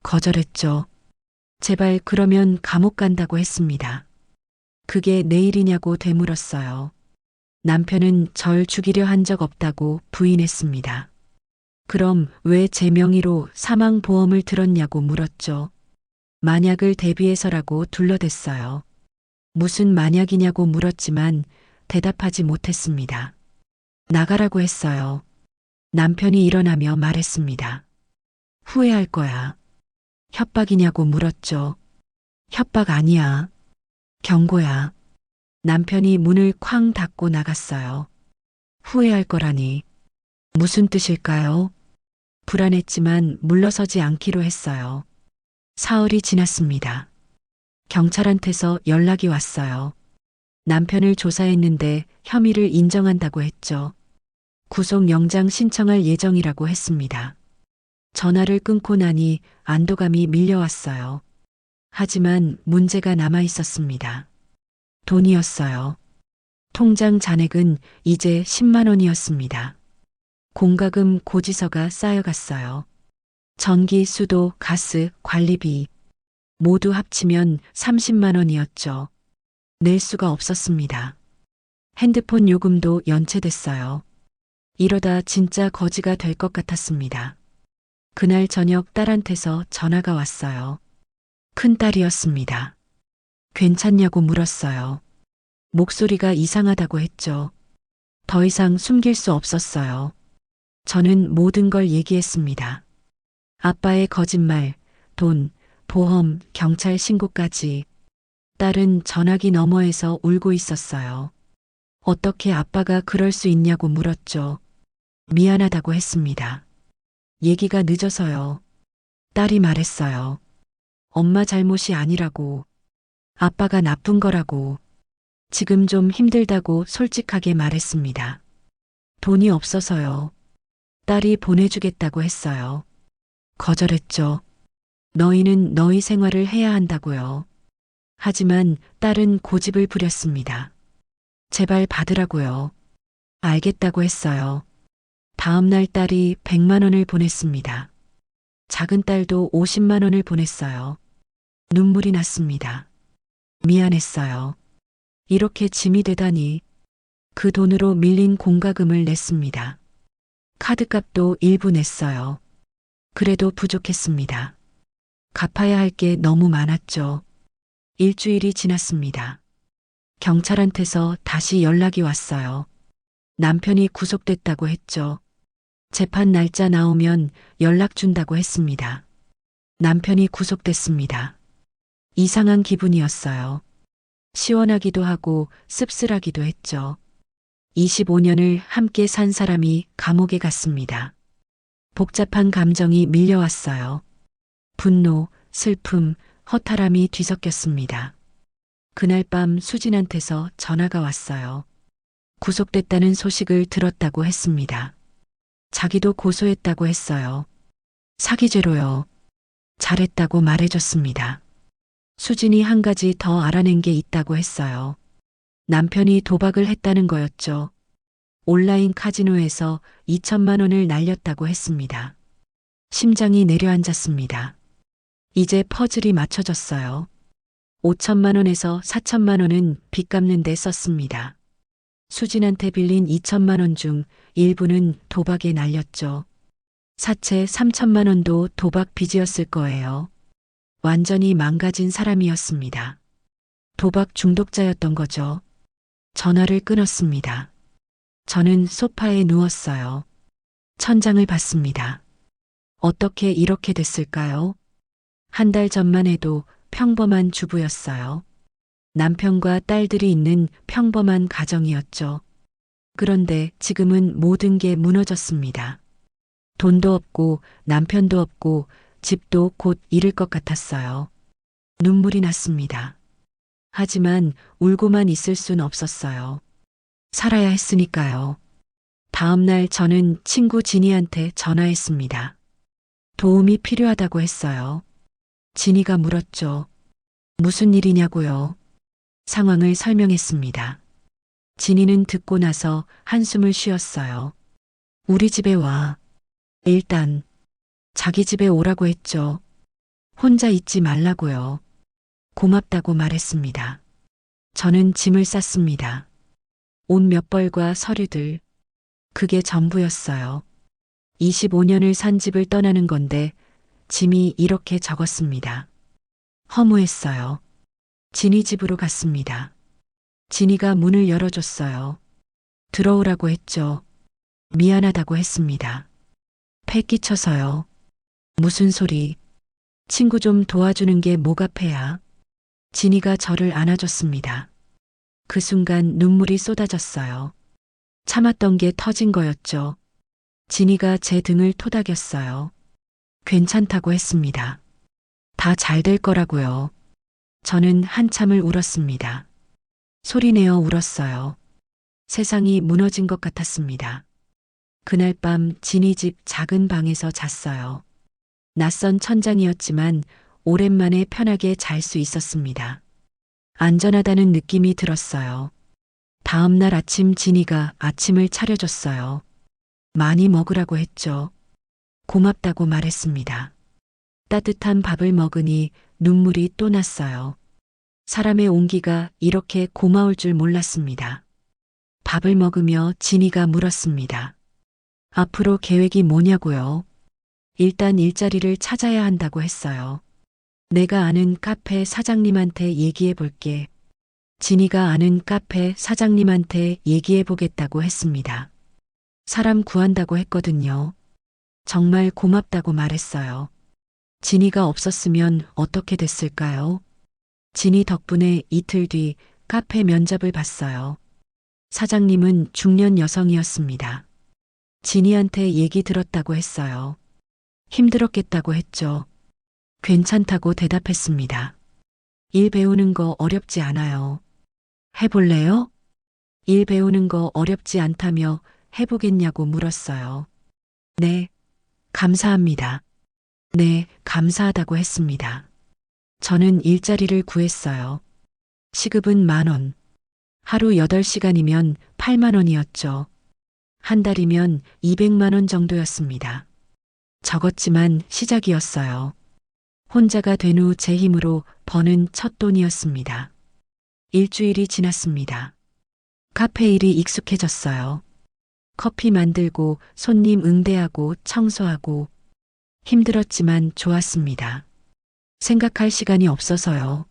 S5: 거절했죠. 제발 그러면 감옥 간다고 했습니다. 그게 내일이냐고 되물었어요. 남편은 절 죽이려 한 적 없다고 부인했습니다. 그럼 왜 제 명의로 사망보험을 들었냐고 물었죠. 만약을 대비해서라고 둘러댔어요. 무슨 만약이냐고 물었지만 대답하지 못했습니다. 나가라고 했어요. 남편이 일어나며 말했습니다. 후회할 거야. 협박이냐고 물었죠. 협박 아니야. 경고야. 남편이 문을 쾅 닫고 나갔어요. 후회할 거라니. 무슨 뜻일까요? 불안했지만 물러서지 않기로 했어요. 사흘이 지났습니다. 경찰한테서 연락이 왔어요. 남편을 조사했는데 혐의를 인정한다고 했죠. 구속영장 신청할 예정이라고 했습니다. 전화를 끊고 나니 안도감이 밀려왔어요. 하지만 문제가 남아 있었습니다. 돈이었어요. 통장 잔액은 이제 10만 원이었습니다. 공과금 고지서가 쌓여갔어요. 전기, 수도, 가스, 관리비 모두 합치면 30만 원이었죠. 낼 수가 없었습니다. 핸드폰 요금도 연체됐어요. 이러다 진짜 거지가 될 것 같았습니다. 그날 저녁 딸한테서 전화가 왔어요. 큰딸이었습니다. 괜찮냐고 물었어요. 목소리가 이상하다고 했죠. 더 이상 숨길 수 없었어요. 저는 모든 걸 얘기했습니다. 아빠의 거짓말, 돈, 보험, 경찰 신고까지. 딸은 전화기 너머에서 울고 있었어요. 어떻게 아빠가 그럴 수 있냐고 물었죠. 미안하다고 했습니다. 얘기가 늦어서요. 딸이 말했어요. 엄마 잘못이 아니라고. 아빠가 나쁜 거라고. 지금 좀 힘들다고 솔직하게 말했습니다. 돈이 없어서요. 딸이 보내주겠다고 했어요. 거절했죠. 너희는 너희 생활을 해야 한다고요. 하지만 딸은 고집을 부렸습니다. 제발 받으라고요. 알겠다고 했어요. 다음 날 딸이 100만 원을 보냈습니다. 작은 딸도 50만 원을 보냈어요. 눈물이 났습니다. 미안했어요. 이렇게 짐이 되다니. 그 돈으로 밀린 공과금을 냈습니다. 카드값도 일부 냈어요. 그래도 부족했습니다. 갚아야 할 게 너무 많았죠. 일주일이 지났습니다. 경찰한테서 다시 연락이 왔어요. 남편이 구속됐다고 했죠. 재판 날짜 나오면 연락 준다고 했습니다. 남편이 구속됐습니다. 이상한 기분이었어요. 시원하기도 하고 씁쓸하기도 했죠. 25년을 함께 산 사람이 감옥에 갔습니다. 복잡한 감정이 밀려왔어요. 분노, 슬픔, 허탈함이 뒤섞였습니다. 그날 밤 수진한테서 전화가 왔어요. 구속됐다는 소식을 들었다고 했습니다. 자기도 고소했다고 했어요. 사기죄로요. 잘했다고 말해줬습니다. 수진이 한 가지 더 알아낸 게 있다고 했어요. 남편이 도박을 했다는 거였죠. 온라인 카지노에서 2천만 원을 날렸다고 했습니다. 심장이 내려앉았습니다. 이제 퍼즐이 맞춰졌어요. 5천만 원에서 4천만 원은 빚 갚는 데 썼습니다. 수진한테 빌린 2천만 원 중 일부는 도박에 날렸죠. 사채 3천만 원도 도박 빚이었을 거예요. 완전히 망가진 사람이었습니다. 도박 중독자였던 거죠. 전화를 끊었습니다. 저는 소파에 누웠어요. 천장을 봤습니다. 어떻게 이렇게 됐을까요? 한 달 전만 해도 평범한 주부였어요. 남편과 딸들이 있는 평범한 가정이었죠. 그런데 지금은 모든 게 무너졌습니다. 돈도 없고 남편도 없고 집도 곧 잃을 것 같았어요. 눈물이 났습니다. 하지만 울고만 있을 순 없었어요. 살아야 했으니까요. 다음 날 저는 친구 진이한테 전화했습니다. 도움이 필요하다고 했어요. 진이가 물었죠. 무슨 일이냐고요? 상황을 설명했습니다. 진이는 듣고 나서 한숨을 쉬었어요. 우리 집에 와. 일단 자기 집에 오라고 했죠. 혼자 있지 말라고요. 고맙다고 말했습니다. 저는 짐을 쌌습니다. 옷 몇 벌과 서류들. 그게 전부였어요. 25년을 산 집을 떠나는 건데 짐이 이렇게 적었습니다. 허무했어요. 진이 집으로 갔습니다. 진이가 문을 열어줬어요. 들어오라고 했죠. 미안하다고 했습니다. 패 끼쳐서요. 무슨 소리. 친구 좀 도와주는 게 뭐가 패야. 진이가 저를 안아줬습니다. 그 순간 눈물이 쏟아졌어요. 참았던 게 터진 거였죠. 진이가 제 등을 토닥였어요. 괜찮다고 했습니다. 다 잘 될 거라고요. 저는 한참을 울었습니다. 소리내어 울었어요. 세상이 무너진 것 같았습니다. 그날 밤 진이 집 작은 방에서 잤어요. 낯선 천장이었지만 오랜만에 편하게 잘 수 있었습니다. 안전하다는 느낌이 들었어요. 다음 날 아침 진이가 아침을 차려줬어요. 많이 먹으라고 했죠. 고맙다고 말했습니다. 따뜻한 밥을 먹으니 눈물이 또 났어요. 사람의 온기가 이렇게 고마울 줄 몰랐습니다. 밥을 먹으며 진이가 물었습니다. 앞으로 계획이 뭐냐고요? 일단 일자리를 찾아야 한다고 했어요. 내가 아는 카페 사장님한테 얘기해 볼게. 진이가 아는 카페 사장님한테 얘기해 보겠다고 했습니다. 사람 구한다고 했거든요. 정말 고맙다고 말했어요. 진이가 없었으면 어떻게 됐을까요? 진이 덕분에 이틀 뒤 카페 면접을 봤어요. 사장님은 중년 여성이었습니다. 진이한테 얘기 들었다고 했어요. 힘들었겠다고 했죠. 괜찮다고 대답했습니다. 일 배우는 거 어렵지 않아요. 해볼래요? 일 배우는 거 어렵지 않다며 해보겠냐고 물었어요. 네, 감사합니다. 네, 감사하다고 했습니다. 저는 일자리를 구했어요. 시급은 10,000원. 하루 8시간이면 8만 원이었죠. 한 달이면 200만 원 정도였습니다. 적었지만 시작이었어요. 혼자가 된 후 제 힘으로 버는 첫 돈이었습니다. 일주일이 지났습니다. 카페 일이 익숙해졌어요. 커피 만들고 손님 응대하고 청소하고 힘들었지만 좋았습니다. 생각할 시간이 없어서요.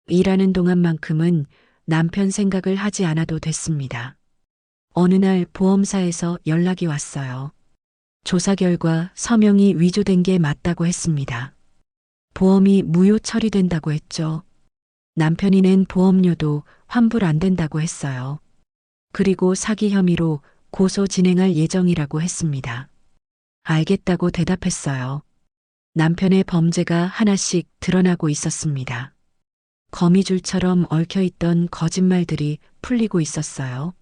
S5: 일하는 동안만큼은 남편 생각을 하지 않아도 됐습니다. 어느 날 보험사에서 연락이 왔어요. 조사 결과 서명이 위조된 게 맞다고 했습니다. 보험이 무효 처리된다고 했죠. 남편이 낸 보험료도 환불 안 된다고 했어요. 그리고 사기 혐의로 고소 진행할 예정이라고 했습니다. 알겠다고 대답했어요. 남편의 범죄가 하나씩 드러나고 있었습니다. 거미줄처럼 얽혀있던 거짓말들이 풀리고 있었어요.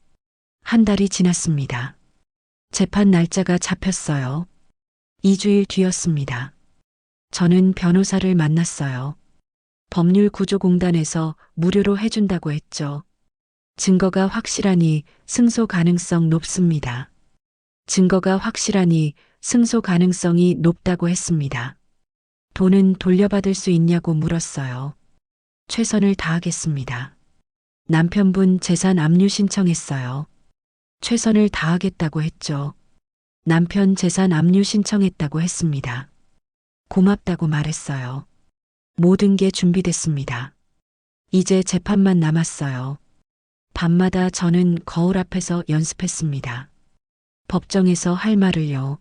S5: 한 달이 지났습니다. 재판 날짜가 잡혔어요. 2주일 뒤였습니다. 저는 변호사를 만났어요. 법률구조공단에서 무료로 해준다고 했죠. 증거가 확실하니 승소 가능성 높습니다. 증거가 확실하니 승소 가능성이 높다고 했습니다. 돈은 돌려받을 수 있냐고 물었어요. 최선을 다하겠습니다. 남편분 재산 압류 신청했어요. 최선을 다하겠다고 했죠. 남편 재산 압류 신청했다고 했습니다. 고맙다고 말했어요. 모든 게 준비됐습니다. 이제 재판만 남았어요. 밤마다 저는 거울 앞에서 연습했습니다. 법정에서 할 말을요.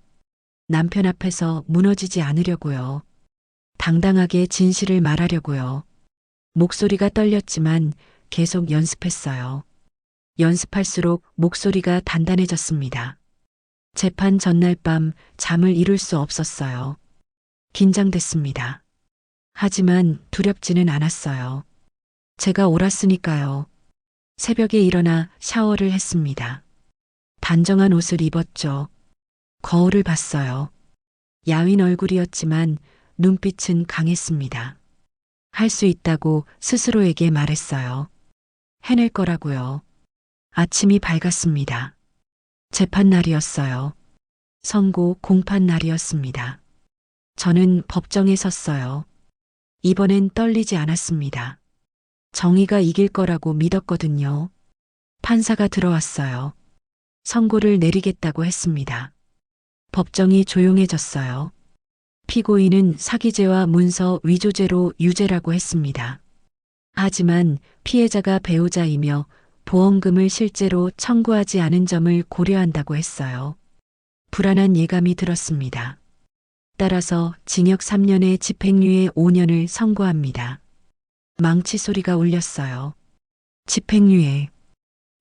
S5: 남편 앞에서 무너지지 않으려고요. 당당하게 진실을 말하려고요. 목소리가 떨렸지만 계속 연습했어요. 연습할수록 목소리가 단단해졌습니다. 재판 전날 밤 잠을 이룰 수 없었어요. 긴장됐습니다. 하지만 두렵지는 않았어요. 제가 옳았으니까요. 새벽에 일어나 샤워를 했습니다. 단정한 옷을 입었죠. 거울을 봤어요. 야윈 얼굴이었지만 눈빛은 강했습니다. 할 수 있다고 스스로에게 말했어요. 해낼 거라고요. 아침이 밝았습니다. 재판 날이었어요. 선고 공판 날이었습니다. 저는 법정에 섰어요. 이번엔 떨리지 않았습니다. 정의가 이길 거라고 믿었거든요. 판사가 들어왔어요. 선고를 내리겠다고 했습니다. 법정이 조용해졌어요. 피고인은 사기죄와 문서 위조죄로 유죄라고 했습니다. 하지만 피해자가 배우자이며 보험금을 실제로 청구하지 않은 점을 고려한다고 했어요. 불안한 예감이 들었습니다. 따라서 징역 3년에 집행유예 5년을 선고합니다. 망치 소리가 울렸어요. 집행유예.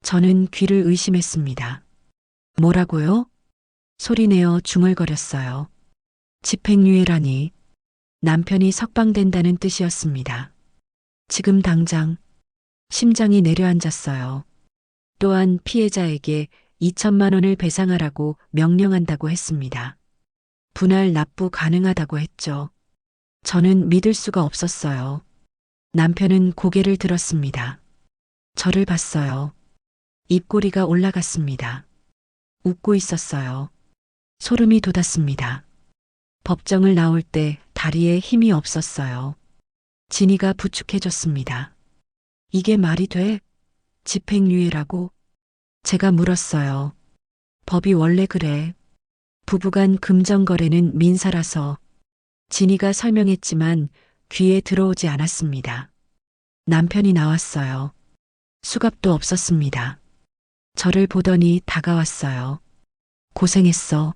S5: 저는 귀를 의심했습니다. 뭐라고요? 소리내어 중얼거렸어요. 집행유예라니 남편이 석방된다는 뜻이었습니다. 지금 당장 심장이 내려앉았어요. 또한 피해자에게 2천만 원을 배상하라고 명령한다고 했습니다. 분할 납부 가능하다고 했죠. 저는 믿을 수가 없었어요. 남편은 고개를 들었습니다. 저를 봤어요. 입꼬리가 올라갔습니다. 웃고 있었어요. 소름이 돋았습니다. 법정을 나올 때 다리에 힘이 없었어요. 진이가 부축해줬습니다. 이게 말이 돼? 집행유예라고? 제가 물었어요. 법이 원래 그래. 부부간 금전거래는 민사라서. 진이가 설명했지만 귀에 들어오지 않았습니다. 남편이 나왔어요. 수갑도 없었습니다. 저를 보더니 다가왔어요. 고생했어.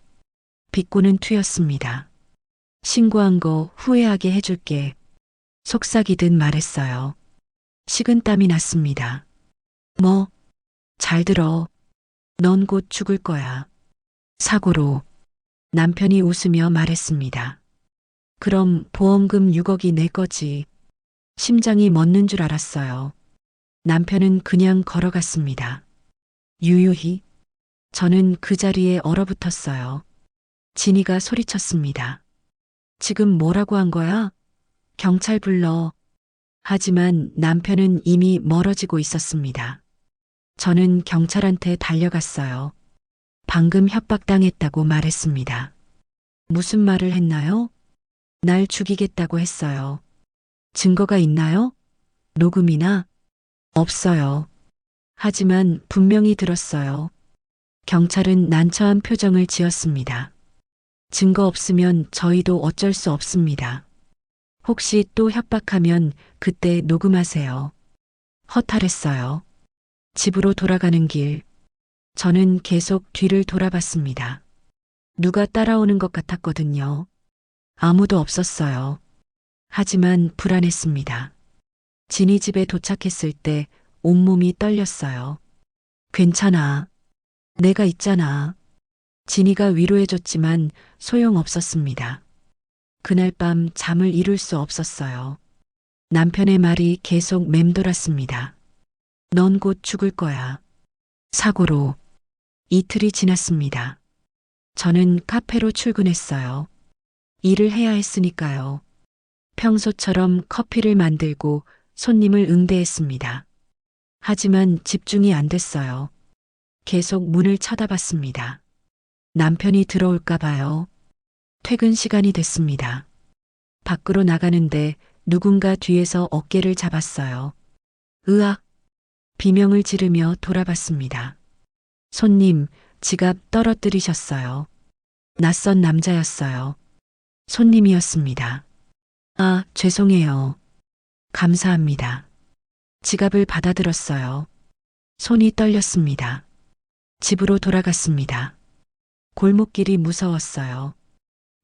S5: 비꼬는 투였습니다. 신고한 거 후회하게 해줄게. 속삭이듯 말했어요. 식은땀이 났습니다. 뭐? 잘 들어. 넌 곧 죽을 거야. 사고로. 남편이 웃으며 말했습니다. 그럼 보험금 6억이 내 거지. 심장이 멎는 줄 알았어요. 남편은 그냥 걸어갔습니다. 유유히. 저는 그 자리에 얼어붙었어요. 진이가 소리쳤습니다. 지금 뭐라고 한 거야? 경찰 불러. 하지만 남편은 이미 멀어지고 있었습니다. 저는 경찰한테 달려갔어요. 방금 협박당했다고 말했습니다. 무슨 말을 했나요? 날 죽이겠다고 했어요. 증거가 있나요? 녹음이나? 없어요. 하지만 분명히 들었어요. 경찰은 난처한 표정을 지었습니다. 증거 없으면 저희도 어쩔 수 없습니다. 혹시 또 협박하면 그때 녹음하세요. 허탈했어요. 집으로 돌아가는 길. 저는 계속 뒤를 돌아봤습니다. 누가 따라오는 것 같았거든요. 아무도 없었어요. 하지만 불안했습니다. 진이 집에 도착했을 때 온몸이 떨렸어요. 괜찮아. 내가 있잖아. 진이가 위로해줬지만 소용없었습니다. 그날 밤 잠을 이룰 수 없었어요. 남편의 말이 계속 맴돌았습니다. 넌 곧 죽을 거야. 사고로 이틀이 지났습니다. 저는 카페로 출근했어요. 일을 해야 했으니까요. 평소처럼 커피를 만들고 손님을 응대했습니다. 하지만 집중이 안 됐어요. 계속 문을 쳐다봤습니다. 남편이 들어올까 봐요. 퇴근 시간이 됐습니다. 밖으로 나가는데 누군가 뒤에서 어깨를 잡았어요. 으악! 비명을 지르며 돌아봤습니다. 손님, 지갑 떨어뜨리셨어요. 낯선 남자였어요. 손님이었습니다. 아, 죄송해요. 감사합니다. 지갑을 받아들었어요. 손이 떨렸습니다. 집으로 돌아갔습니다. 골목길이 무서웠어요.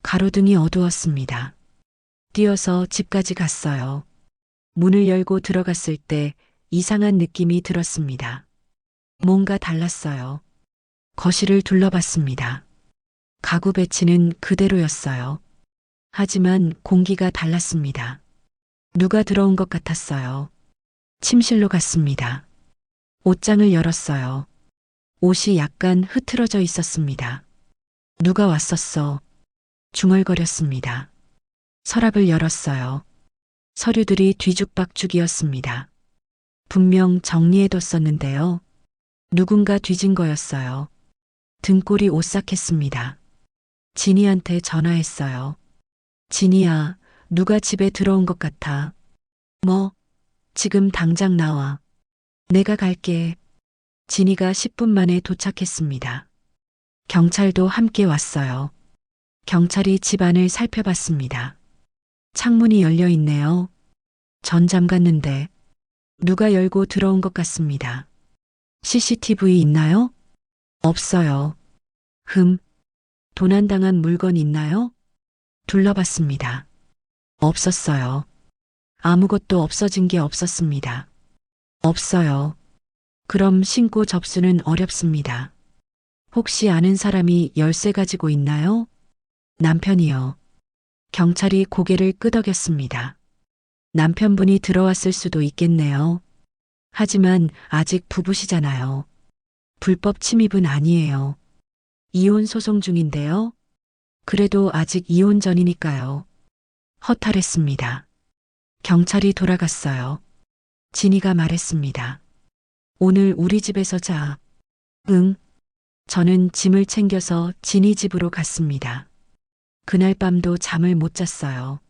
S5: 가로등이 어두웠습니다. 뛰어서 집까지 갔어요. 문을 열고 들어갔을 때 이상한 느낌이 들었습니다. 뭔가 달랐어요. 거실을 둘러봤습니다. 가구 배치는 그대로였어요. 하지만 공기가 달랐습니다. 누가 들어온 것 같았어요. 침실로 갔습니다. 옷장을 열었어요. 옷이 약간 흐트러져 있었습니다. 누가 왔었어. 중얼거렸습니다. 서랍을 열었어요. 서류들이 뒤죽박죽이었습니다. 분명 정리해뒀었는데요. 누군가 뒤진 거였어요. 등골이 오싹했습니다. 진이한테 전화했어요. 진이야, 누가 집에 들어온 것 같아. 뭐? 지금 당장 나와. 내가 갈게. 진이가 10분 만에 도착했습니다. 경찰도 함께 왔어요. 경찰이 집안을 살펴봤습니다. 창문이 열려 있네요. 전 잠갔는데 누가 열고 들어온 것 같습니다. CCTV 있나요? 없어요. 도난당한 물건 있나요? 둘러봤습니다. 없었어요. 아무것도 없어진 게 없었습니다. 없어요. 그럼 신고 접수는 어렵습니다. 혹시 아는 사람이 열쇠 가지고 있나요? 남편이요. 경찰이 고개를 끄덕였습니다. 남편분이 들어왔을 수도 있겠네요. 하지만 아직 부부시잖아요. 불법 침입은 아니에요. 이혼 소송 중인데요. 그래도 아직 이혼 전이니까요. 허탈했습니다. 경찰이 돌아갔어요. 진이가 말했습니다. 오늘 우리 집에서 자. 응. 저는 짐을 챙겨서 진이 집으로 갔습니다. 그날 밤도 잠을 못 잤어요.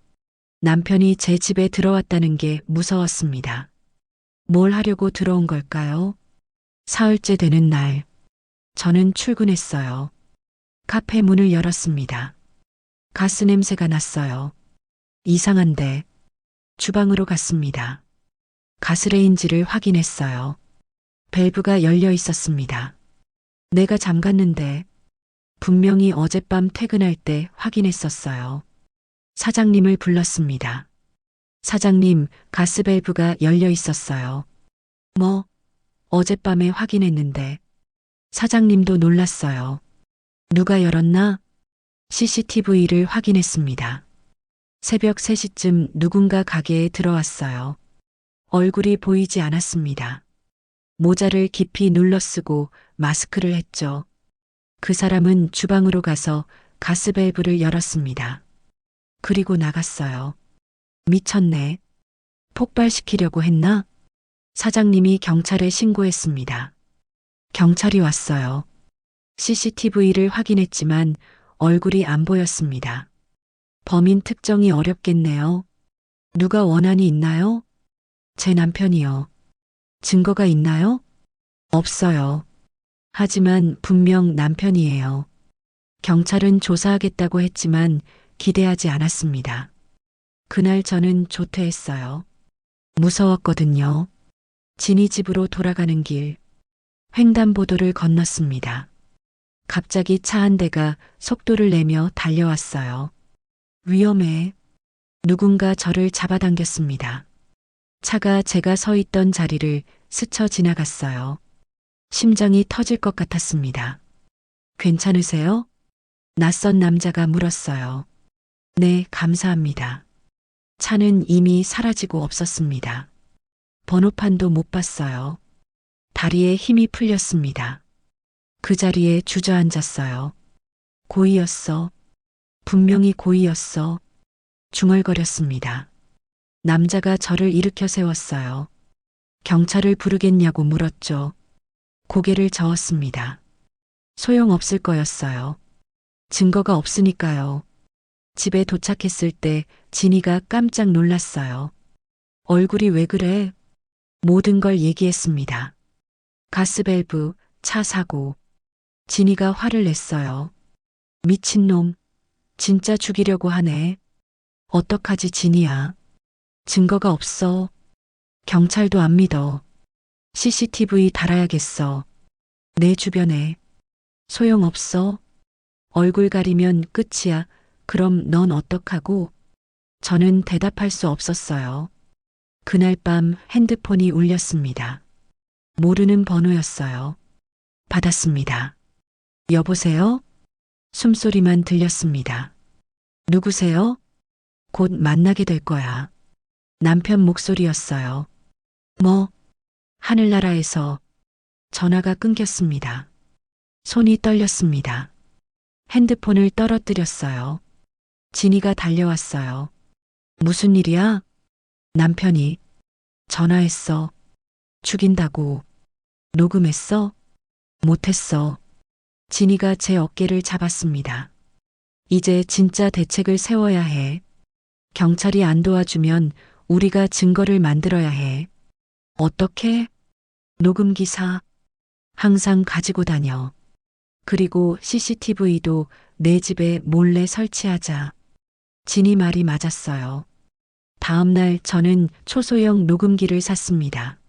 S5: 남편이 제 집에 들어왔다는 게 무서웠습니다. 뭘 하려고 들어온 걸까요? 사흘째 되는 날, 저는 출근했어요. 카페 문을 열었습니다. 가스 냄새가 났어요. 이상한데, 주방으로 갔습니다. 가스레인지를 확인했어요. 밸브가 열려 있었습니다. 내가 잠갔는데, 분명히 어젯밤 퇴근할 때 확인했었어요. 사장님을 불렀습니다. 사장님, 가스 밸브가 열려 있었어요. 뭐? 어젯밤에 확인했는데. 사장님도 놀랐어요. 누가 열었나? CCTV를 확인했습니다. 새벽 3시쯤 누군가 가게에 들어왔어요. 얼굴이 보이지 않았습니다. 모자를 깊이 눌러쓰고 마스크를 했죠. 그 사람은 주방으로 가서 가스 밸브를 열었습니다. 그리고 나갔어요. 미쳤네. 폭발시키려고 했나? 사장님이 경찰에 신고했습니다. 경찰이 왔어요. CCTV를 확인했지만 얼굴이 안 보였습니다. 범인 특정이 어렵겠네요. 누가 원한이 있나요? 제 남편이요. 증거가 있나요? 없어요. 하지만 분명 남편이에요. 경찰은 조사하겠다고 했지만 기대하지 않았습니다. 그날 저는 조퇴했어요. 무서웠거든요. 진이 집으로 돌아가는 길, 횡단보도를 건넜습니다. 갑자기 차 한 대가 속도를 내며 달려왔어요. 위험해. 누군가 저를 잡아당겼습니다. 차가 제가 서 있던 자리를 스쳐 지나갔어요. 심장이 터질 것 같았습니다. 괜찮으세요? 낯선 남자가 물었어요. 네, 감사합니다. 차는 이미 사라지고 없었습니다. 번호판도 못 봤어요. 다리에 힘이 풀렸습니다. 그 자리에 주저앉았어요. 고의였어. 분명히 고의였어. 중얼거렸습니다. 남자가 저를 일으켜 세웠어요. 경찰을 부르겠냐고 물었죠. 고개를 저었습니다. 소용없을 거였어요. 증거가 없으니까요. 집에 도착했을 때 진이가 깜짝 놀랐어요. 얼굴이 왜 그래? 모든 걸 얘기했습니다. 가스밸브, 차 사고. 진이가 화를 냈어요. 미친놈. 진짜 죽이려고 하네. 어떡하지 진이야. 증거가 없어. 경찰도 안 믿어. CCTV 달아야겠어. 내 주변에. 소용없어. 얼굴 가리면 끝이야. 그럼 넌 어떡하고? 저는 대답할 수 없었어요. 그날 밤 핸드폰이 울렸습니다. 모르는 번호였어요. 받았습니다. 여보세요? 숨소리만 들렸습니다. 누구세요? 곧 만나게 될 거야. 남편 목소리였어요. 뭐? 하늘나라에서 전화가 끊겼습니다. 손이 떨렸습니다. 핸드폰을 떨어뜨렸어요. 진이가 달려왔어요. 무슨 일이야? 남편이 전화했어. 죽인다고. 녹음했어? 못했어. 진이가 제 어깨를 잡았습니다. 이제 진짜 대책을 세워야 해. 경찰이 안 도와주면 우리가 증거를 만들어야 해. 어떻게? 녹음 기사. 항상 가지고 다녀. 그리고 CCTV도 내 집에 몰래 설치하자. 진이 말이 맞았어요. 다음 날 저는 초소형 녹음기를 샀습니다.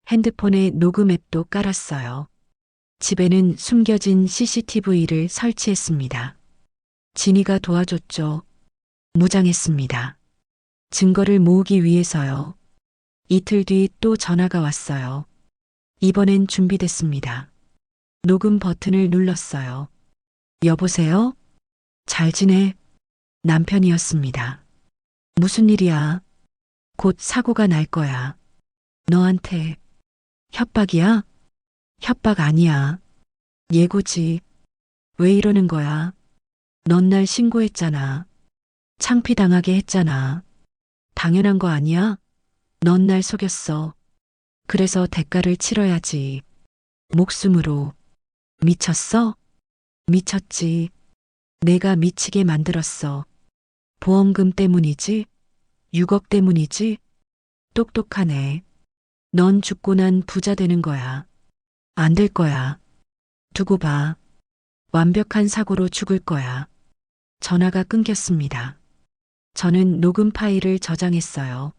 S5: 핸드폰에 녹음 앱도 깔았어요. 집에는 숨겨진 CCTV를 설치했습니다. 진이가 도와줬죠. 무장했습니다. 증거를 모으기 위해서요. 이틀 뒤 또 전화가 왔어요. 이번엔 준비됐습니다. 녹음 버튼을 눌렀어요. 여보세요? 잘 지내? 남편이었습니다. 무슨 일이야? 곧 사고가 날 거야. 너한테 협박이야? 협박 아니야. 예고지. 왜 이러는 거야? 넌 날 신고했잖아. 창피당하게 했잖아. 당연한 거 아니야? 넌 날 속였어. 그래서 대가를 치러야지. 목숨으로. 미쳤어? 미쳤지. 내가 미치게 만들었어. 보험금 때문이지? 6억 때문이지? 똑똑하네. 넌 죽고 난 부자 되는 거야. 안 될 거야. 두고 봐. 완벽한 사고로 죽을 거야. 전화가 끊겼습니다. 저는 녹음 파일을 저장했어요.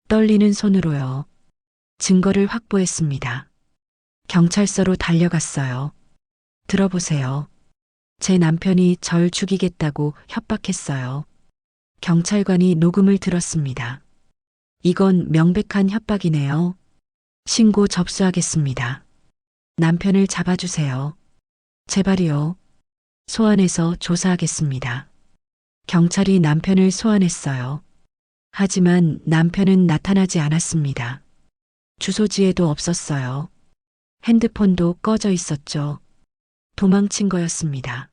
S5: 떨리는 손으로요. 증거를 확보했습니다. 경찰서로 달려갔어요. 들어보세요. 제 남편이 절 죽이겠다고 협박했어요. 경찰관이 녹음을 들었습니다. 이건 명백한 협박이네요. 신고 접수하겠습니다. 남편을 잡아주세요. 제발이요. 소환해서 조사하겠습니다. 경찰이 남편을 소환했어요. 하지만 남편은 나타나지 않았습니다. 주소지에도 없었어요. 핸드폰도 꺼져 있었죠. 도망친 거였습니다.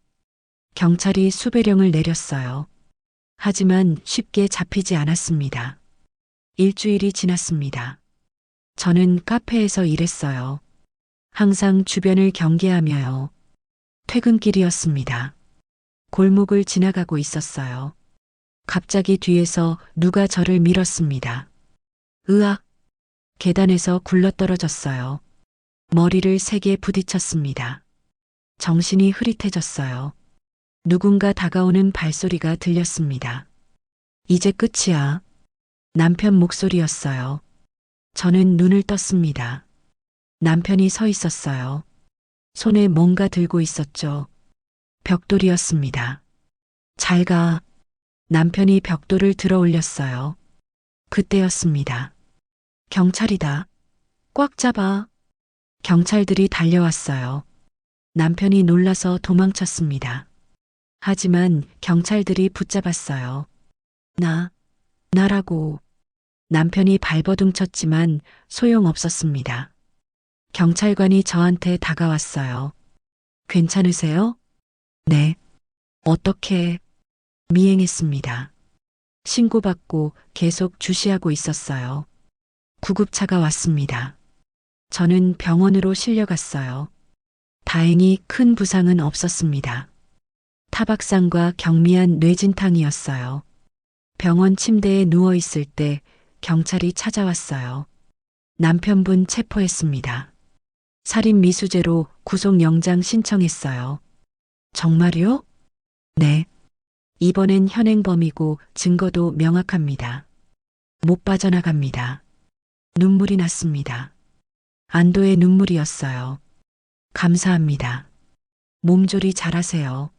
S5: 경찰이 수배령을 내렸어요. 하지만 쉽게 잡히지 않았습니다. 일주일이 지났습니다. 저는 카페에서 일했어요. 항상 주변을 경계하며요. 퇴근길이었습니다. 골목을 지나가고 있었어요. 갑자기 뒤에서 누가 저를 밀었습니다. 으악! 계단에서 굴러떨어졌어요. 머리를 세게 부딪혔습니다. 정신이 흐릿해졌어요. 누군가 다가오는 발소리가 들렸습니다. 이제 끝이야. 남편 목소리였어요. 저는 눈을 떴습니다. 남편이 서 있었어요. 손에 뭔가 들고 있었죠. 벽돌이었습니다. 잘 가. 남편이 벽돌을 들어 올렸어요. 그때였습니다. 경찰이다. 꽉 잡아. 경찰들이 달려왔어요. 남편이 놀라서 도망쳤습니다. 하지만 경찰들이 붙잡았어요. 나라고. 남편이 발버둥 쳤지만 소용없었습니다. 경찰관이 저한테 다가왔어요. 괜찮으세요? 네. 어떻게? 미행했습니다. 신고받고 계속 주시하고 있었어요. 구급차가 왔습니다. 저는 병원으로 실려갔어요. 다행히 큰 부상은 없었습니다. 타박상과 경미한 뇌진탕이었어요. 병원 침대에 누워 있을 때 경찰이 찾아왔어요. 남편분 체포했습니다. 살인 미수죄로 구속영장 신청했어요. 정말요? 네. 이번엔 현행범이고 증거도 명확합니다. 못 빠져나갑니다. 눈물이 났습니다. 안도의 눈물이었어요. 감사합니다. 몸조리 잘하세요.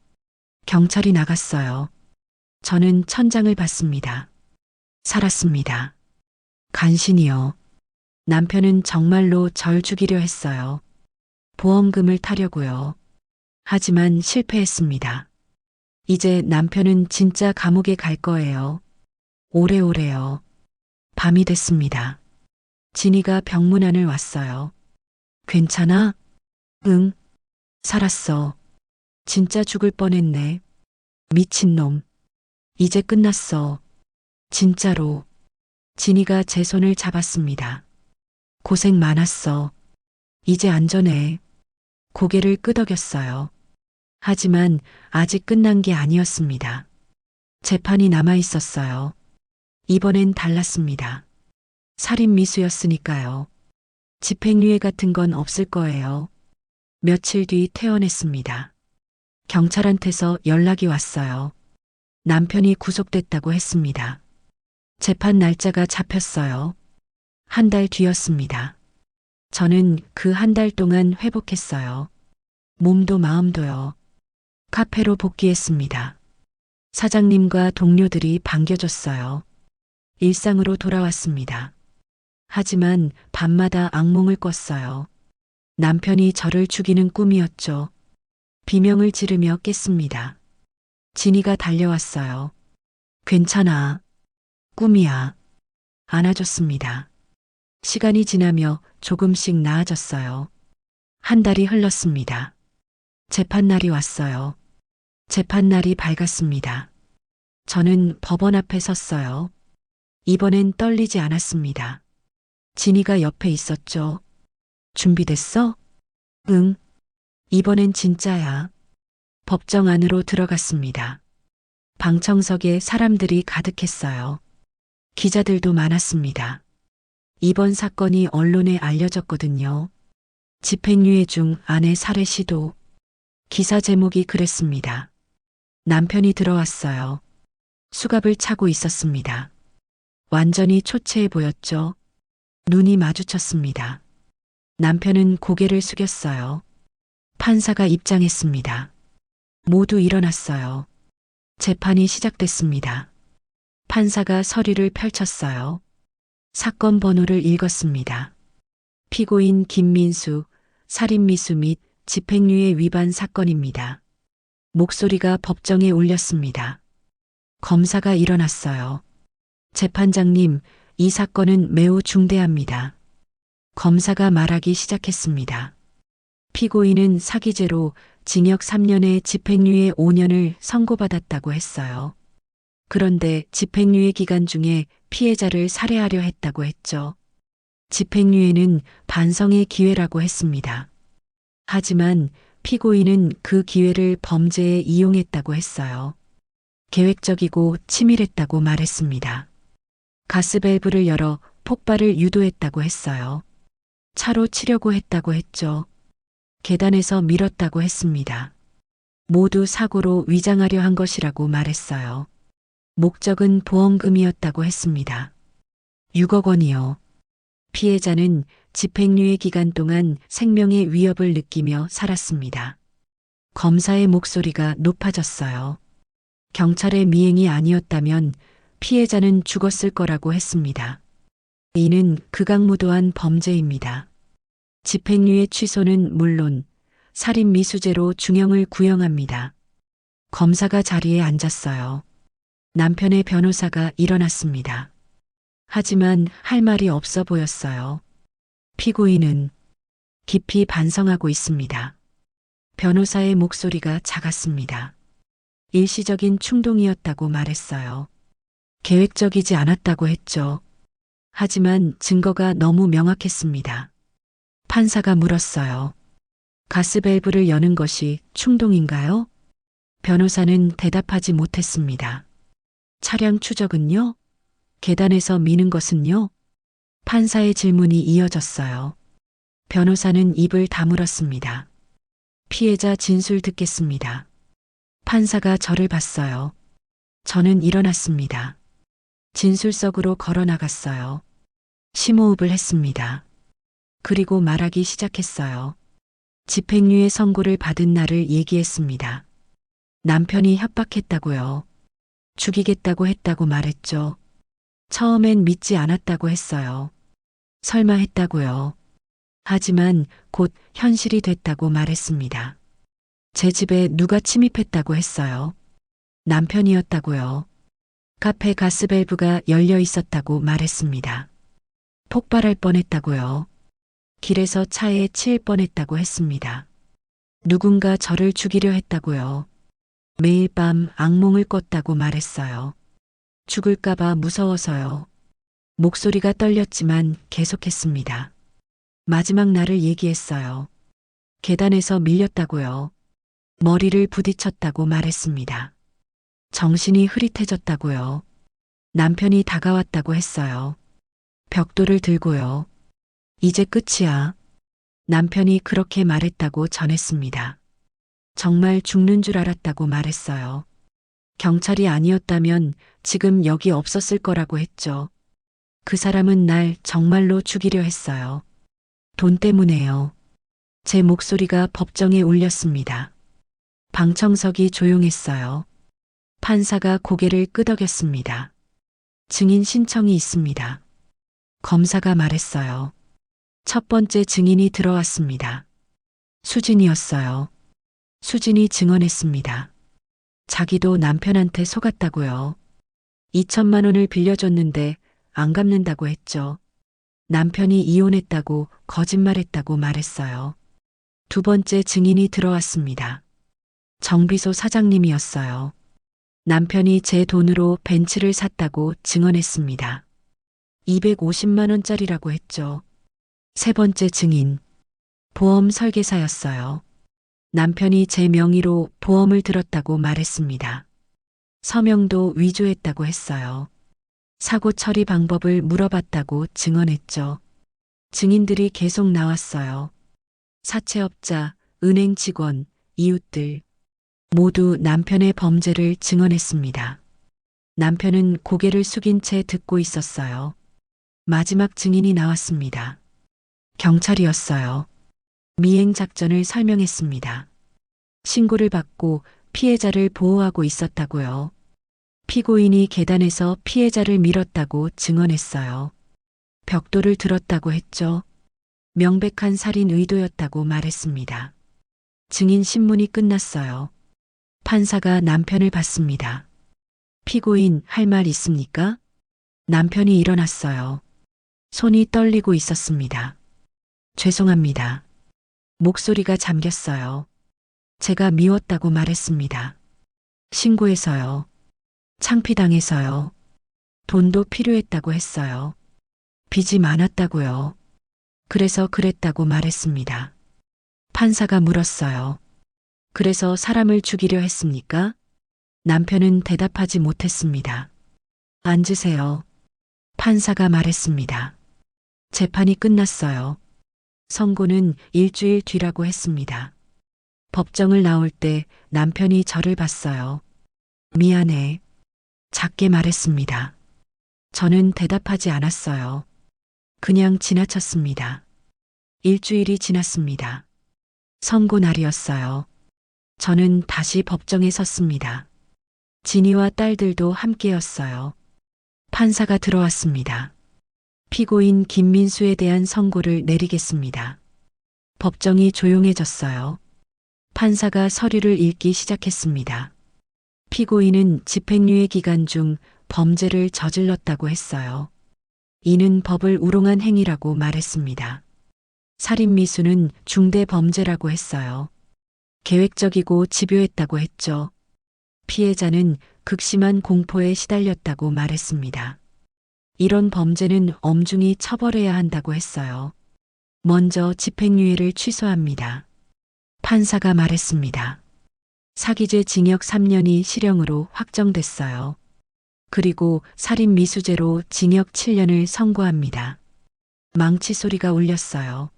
S5: 경찰이 나갔어요. 저는 천장을 봤습니다. 살았습니다. 간신히요. 남편은 정말로 절 죽이려 했어요. 보험금을 타려고요. 하지만 실패했습니다. 이제 남편은 진짜 감옥에 갈 거예요. 오래오래요. 밤이 됐습니다. 진이가 병문안을 왔어요. 괜찮아? 응. 살았어. 진짜 죽을 뻔했네. 미친놈. 이제 끝났어. 진짜로. 진이가 제 손을 잡았습니다. 고생 많았어. 이제 안전해. 고개를 끄덕였어요. 하지만 아직 끝난 게 아니었습니다. 재판이 남아 있었어요. 이번엔 달랐습니다. 살인 미수였으니까요. 집행유예 같은 건 없을 거예요. 며칠 뒤 퇴원했습니다. 경찰한테서 연락이 왔어요. 남편이 구속됐다고 했습니다. 재판 날짜가 잡혔어요. 한 달 뒤였습니다. 저는 그 한 달 동안 회복했어요. 몸도 마음도요. 카페로 복귀했습니다. 사장님과 동료들이 반겨줬어요. 일상으로 돌아왔습니다. 하지만 밤마다 악몽을 꿨어요. 남편이 저를 죽이는 꿈이었죠. 비명을 지르며 깼습니다. 진이가 달려왔어요. 괜찮아. 꿈이야. 안아줬습니다. 시간이 지나며 조금씩 나아졌어요. 한 달이 흘렀습니다. 재판날이 왔어요. 재판날이 밝았습니다. 저는 법원 앞에 섰어요. 이번엔 떨리지 않았습니다. 진이가 옆에 있었죠. 준비됐어? 응. 이번엔 진짜야. 법정 안으로 들어갔습니다. 방청석에 사람들이 가득했어요. 기자들도 많았습니다. 이번 사건이 언론에 알려졌거든요. 집행유예 중 아내 살해 시도. 기사 제목이 그랬습니다. 남편이 들어왔어요. 수갑을 차고 있었습니다. 완전히 초췌해 보였죠. 눈이 마주쳤습니다. 남편은 고개를 숙였어요. 판사가 입장했습니다. 모두 일어났어요. 재판이 시작됐습니다. 판사가 서류를 펼쳤어요. 사건 번호를 읽었습니다. 피고인 김민수, 살인미수 및 집행유예 위반 사건입니다. 목소리가 법정에 울렸습니다. 검사가 일어났어요. 재판장님, 이 사건은 매우 중대합니다. 검사가 말하기 시작했습니다. 피고인은 사기죄로 징역 3년에 집행유예 5년을 선고받았다고 했어요. 그런데 집행유예 기간 중에 피해자를 살해하려 했다고 했죠. 집행유예는 반성의 기회라고 했습니다. 하지만 피고인은 그 기회를 범죄에 이용했다고 했어요. 계획적이고 치밀했다고 말했습니다. 가스밸브를 열어 폭발을 유도했다고 했어요. 차로 치려고 했다고 했죠. 계단에서 밀었다고 했습니다. 모두 사고로 위장하려 한 것이라고 말했어요. 목적은 보험금이었다고 했습니다. 6억 원이요. 피해자는 집행유예 기간 동안 생명의 위협을 느끼며 살았습니다. 검사의 목소리가 높아졌어요. 경찰의 미행이 아니었다면 피해자는 죽었을 거라고 했습니다. 이는 극악무도한 범죄입니다. 집행유예 취소는 물론 살인 미수죄로 중형을 구형합니다. 검사가 자리에 앉았어요. 남편의 변호사가 일어났습니다. 하지만 할 말이 없어 보였어요. 피고인은 깊이 반성하고 있습니다. 변호사의 목소리가 작았습니다. 일시적인 충동이었다고 말했어요. 계획적이지 않았다고 했죠. 하지만 증거가 너무 명확했습니다. 판사가 물었어요. 가스밸브를 여는 것이 충동인가요? 변호사는 대답하지 못했습니다. 차량 추적은요? 계단에서 미는 것은요? 판사의 질문이 이어졌어요. 변호사는 입을 다물었습니다. 피해자 진술 듣겠습니다. 판사가 저를 봤어요. 저는 일어났습니다. 진술석으로 걸어 나갔어요. 심호흡을 했습니다. 그리고 말하기 시작했어요. 집행유예 선고를 받은 날을 얘기했습니다. 남편이 협박했다고요. 죽이겠다고 했다고 말했죠. 처음엔 믿지 않았다고 했어요. 설마 했다고요. 하지만 곧 현실이 됐다고 말했습니다. 제 집에 누가 침입했다고 했어요. 남편이었다고요. 카페 가스밸브가 열려 있었다고 말했습니다. 폭발할 뻔했다고요. 길에서 차에 치일 뻔했다고 했습니다. 누군가 저를 죽이려 했다고요. 매일 밤 악몽을 꿨다고 말했어요. 죽을까봐 무서워서요. 목소리가 떨렸지만 계속했습니다. 마지막 날을 얘기했어요. 계단에서 밀렸다고요. 머리를 부딪혔다고 말했습니다. 정신이 흐릿해졌다고요. 남편이 다가왔다고 했어요. 벽돌을 들고요. 이제 끝이야. 남편이 그렇게 말했다고 전했습니다. 정말 죽는 줄 알았다고 말했어요. 경찰이 아니었다면 지금 여기 없었을 거라고 했죠. 그 사람은 날 정말로 죽이려 했어요. 돈 때문에요. 제 목소리가 법정에 울렸습니다. 방청석이 조용했어요. 판사가 고개를 끄덕였습니다. 증인 신청이 있습니다. 검사가 말했어요. 첫 번째 증인이 들어왔습니다. 수진이었어요. 수진이 증언했습니다. 자기도 남편한테 속았다고요. 2천만 원을 빌려줬는데 안 갚는다고 했죠. 남편이 이혼했다고 거짓말했다고 말했어요. 두 번째 증인이 들어왔습니다. 정비소 사장님이었어요. 남편이 제 돈으로 벤츠를 샀다고 증언했습니다. 250만 원짜리라고 했죠. 세 번째 증인. 보험 설계사였어요. 남편이 제 명의로 보험을 들었다고 말했습니다. 서명도 위조했다고 했어요. 사고 처리 방법을 물어봤다고 증언했죠. 증인들이 계속 나왔어요. 사채업자, 은행 직원, 이웃들 모두 남편의 범죄를 증언했습니다. 남편은 고개를 숙인 채 듣고 있었어요. 마지막 증인이 나왔습니다. 경찰이었어요. 미행 작전을 설명했습니다. 신고를 받고 피해자를 보호하고 있었다고요. 피고인이 계단에서 피해자를 밀었다고 증언했어요. 벽돌을 들었다고 했죠. 명백한 살인 의도였다고 말했습니다. 증인 신문이 끝났어요. 판사가 남편을 봤습니다. 피고인 할 말 있습니까? 남편이 일어났어요. 손이 떨리고 있었습니다. 죄송합니다. 목소리가 잠겼어요. 제가 미웠다고 말했습니다. 신고해서요. 창피당해서요. 돈도 필요했다고 했어요. 빚이 많았다고요. 그래서 그랬다고 말했습니다. 판사가 물었어요. 그래서 사람을 죽이려 했습니까? 남편은 대답하지 못했습니다. 앉으세요. 판사가 말했습니다. 재판이 끝났어요. 선고는 일주일 뒤라고 했습니다. 법정을 나올 때 남편이 저를 봤어요. 미안해. 작게 말했습니다. 저는 대답하지 않았어요. 그냥 지나쳤습니다. 일주일이 지났습니다. 선고 날이었어요. 저는 다시 법정에 섰습니다. 진이와 딸들도 함께였어요. 판사가 들어왔습니다. 피고인 김민수에 대한 선고를 내리겠습니다. 법정이 조용해졌어요. 판사가 서류를 읽기 시작했습니다. 피고인은 집행유예 기간 중 범죄를 저질렀다고 했어요. 이는 법을 우롱한 행위라고 말했습니다. 살인미수는 중대범죄라고 했어요. 계획적이고 집요했다고 했죠. 피해자는 극심한 공포에 시달렸다고 말했습니다. 이런 범죄는 엄중히 처벌해야 한다고 했어요. 먼저 집행유예를 취소합니다. 판사가 말했습니다. 사기죄 징역 3년이 실형으로 확정됐어요. 그리고 살인미수죄로 징역 7년을 선고합니다. 망치 소리가 울렸어요.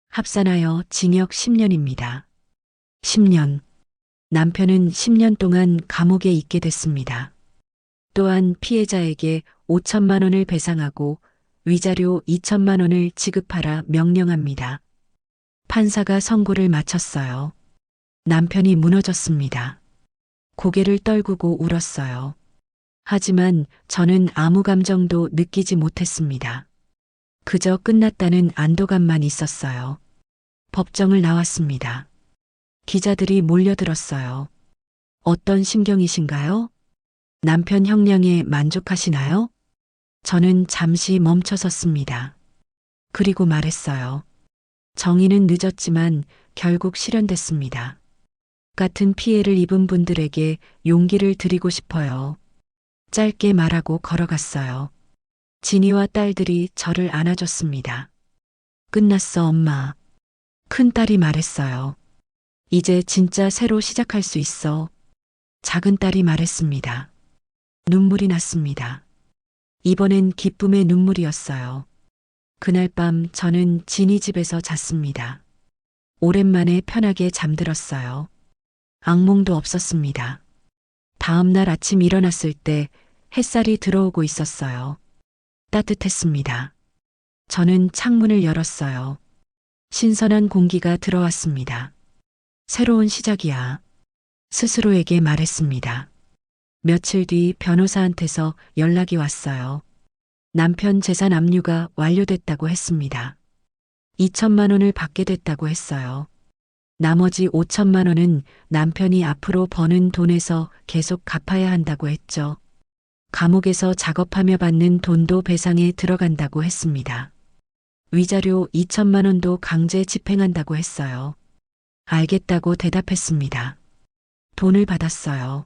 S5: 합산하여 징역 10년입니다. 10년. 남편은 10년 동안 감옥에 있게 됐습니다. 또한 피해자에게 5천만 원을 배상하고 위자료 2천만 원을 지급하라 명령합니다. 판사가 선고를 마쳤어요. 남편이 무너졌습니다. 고개를 떨구고 울었어요. 하지만 저는 아무 감정도 느끼지 못했습니다. 그저 끝났다는 안도감만 있었어요. 법정을 나왔습니다. 기자들이 몰려들었어요. 어떤 심경이신가요? 남편 형량에 만족하시나요? 저는 잠시 멈춰섰습니다. 그리고 말했어요. 정의는 늦었지만 결국 실현됐습니다. 같은 피해를 입은 분들에게 용기를 드리고 싶어요. 짧게 말하고 걸어갔어요. 진이와 딸들이 저를 안아줬습니다. 끝났어, 엄마. 큰딸이 말했어요. 이제 진짜 새로 시작할 수 있어. 작은 딸이 말했습니다. 눈물이 났습니다. 이번엔 기쁨의 눈물이었어요. 그날 밤 저는 진이 집에서 잤습니다. 오랜만에 편하게 잠들었어요. 악몽도 없었습니다. 다음 날 아침 일어났을 때 햇살이 들어오고 있었어요. 따뜻했습니다. 저는 창문을 열었어요. 신선한 공기가 들어왔습니다. 새로운 시작이야. 스스로에게 말했습니다. 며칠 뒤 변호사한테서 연락이 왔어요. 남편 재산 압류가 완료됐다고 했습니다. 2천만 원을 받게 됐다고 했어요. 나머지 5천만 원은 남편이 앞으로 버는 돈에서 계속 갚아야 한다고 했죠. 감옥에서 작업하며 받는 돈도 배상에 들어간다고 했습니다. 위자료 2천만 원도 강제 집행한다고 했어요. 알겠다고 대답했습니다. 돈을 받았어요.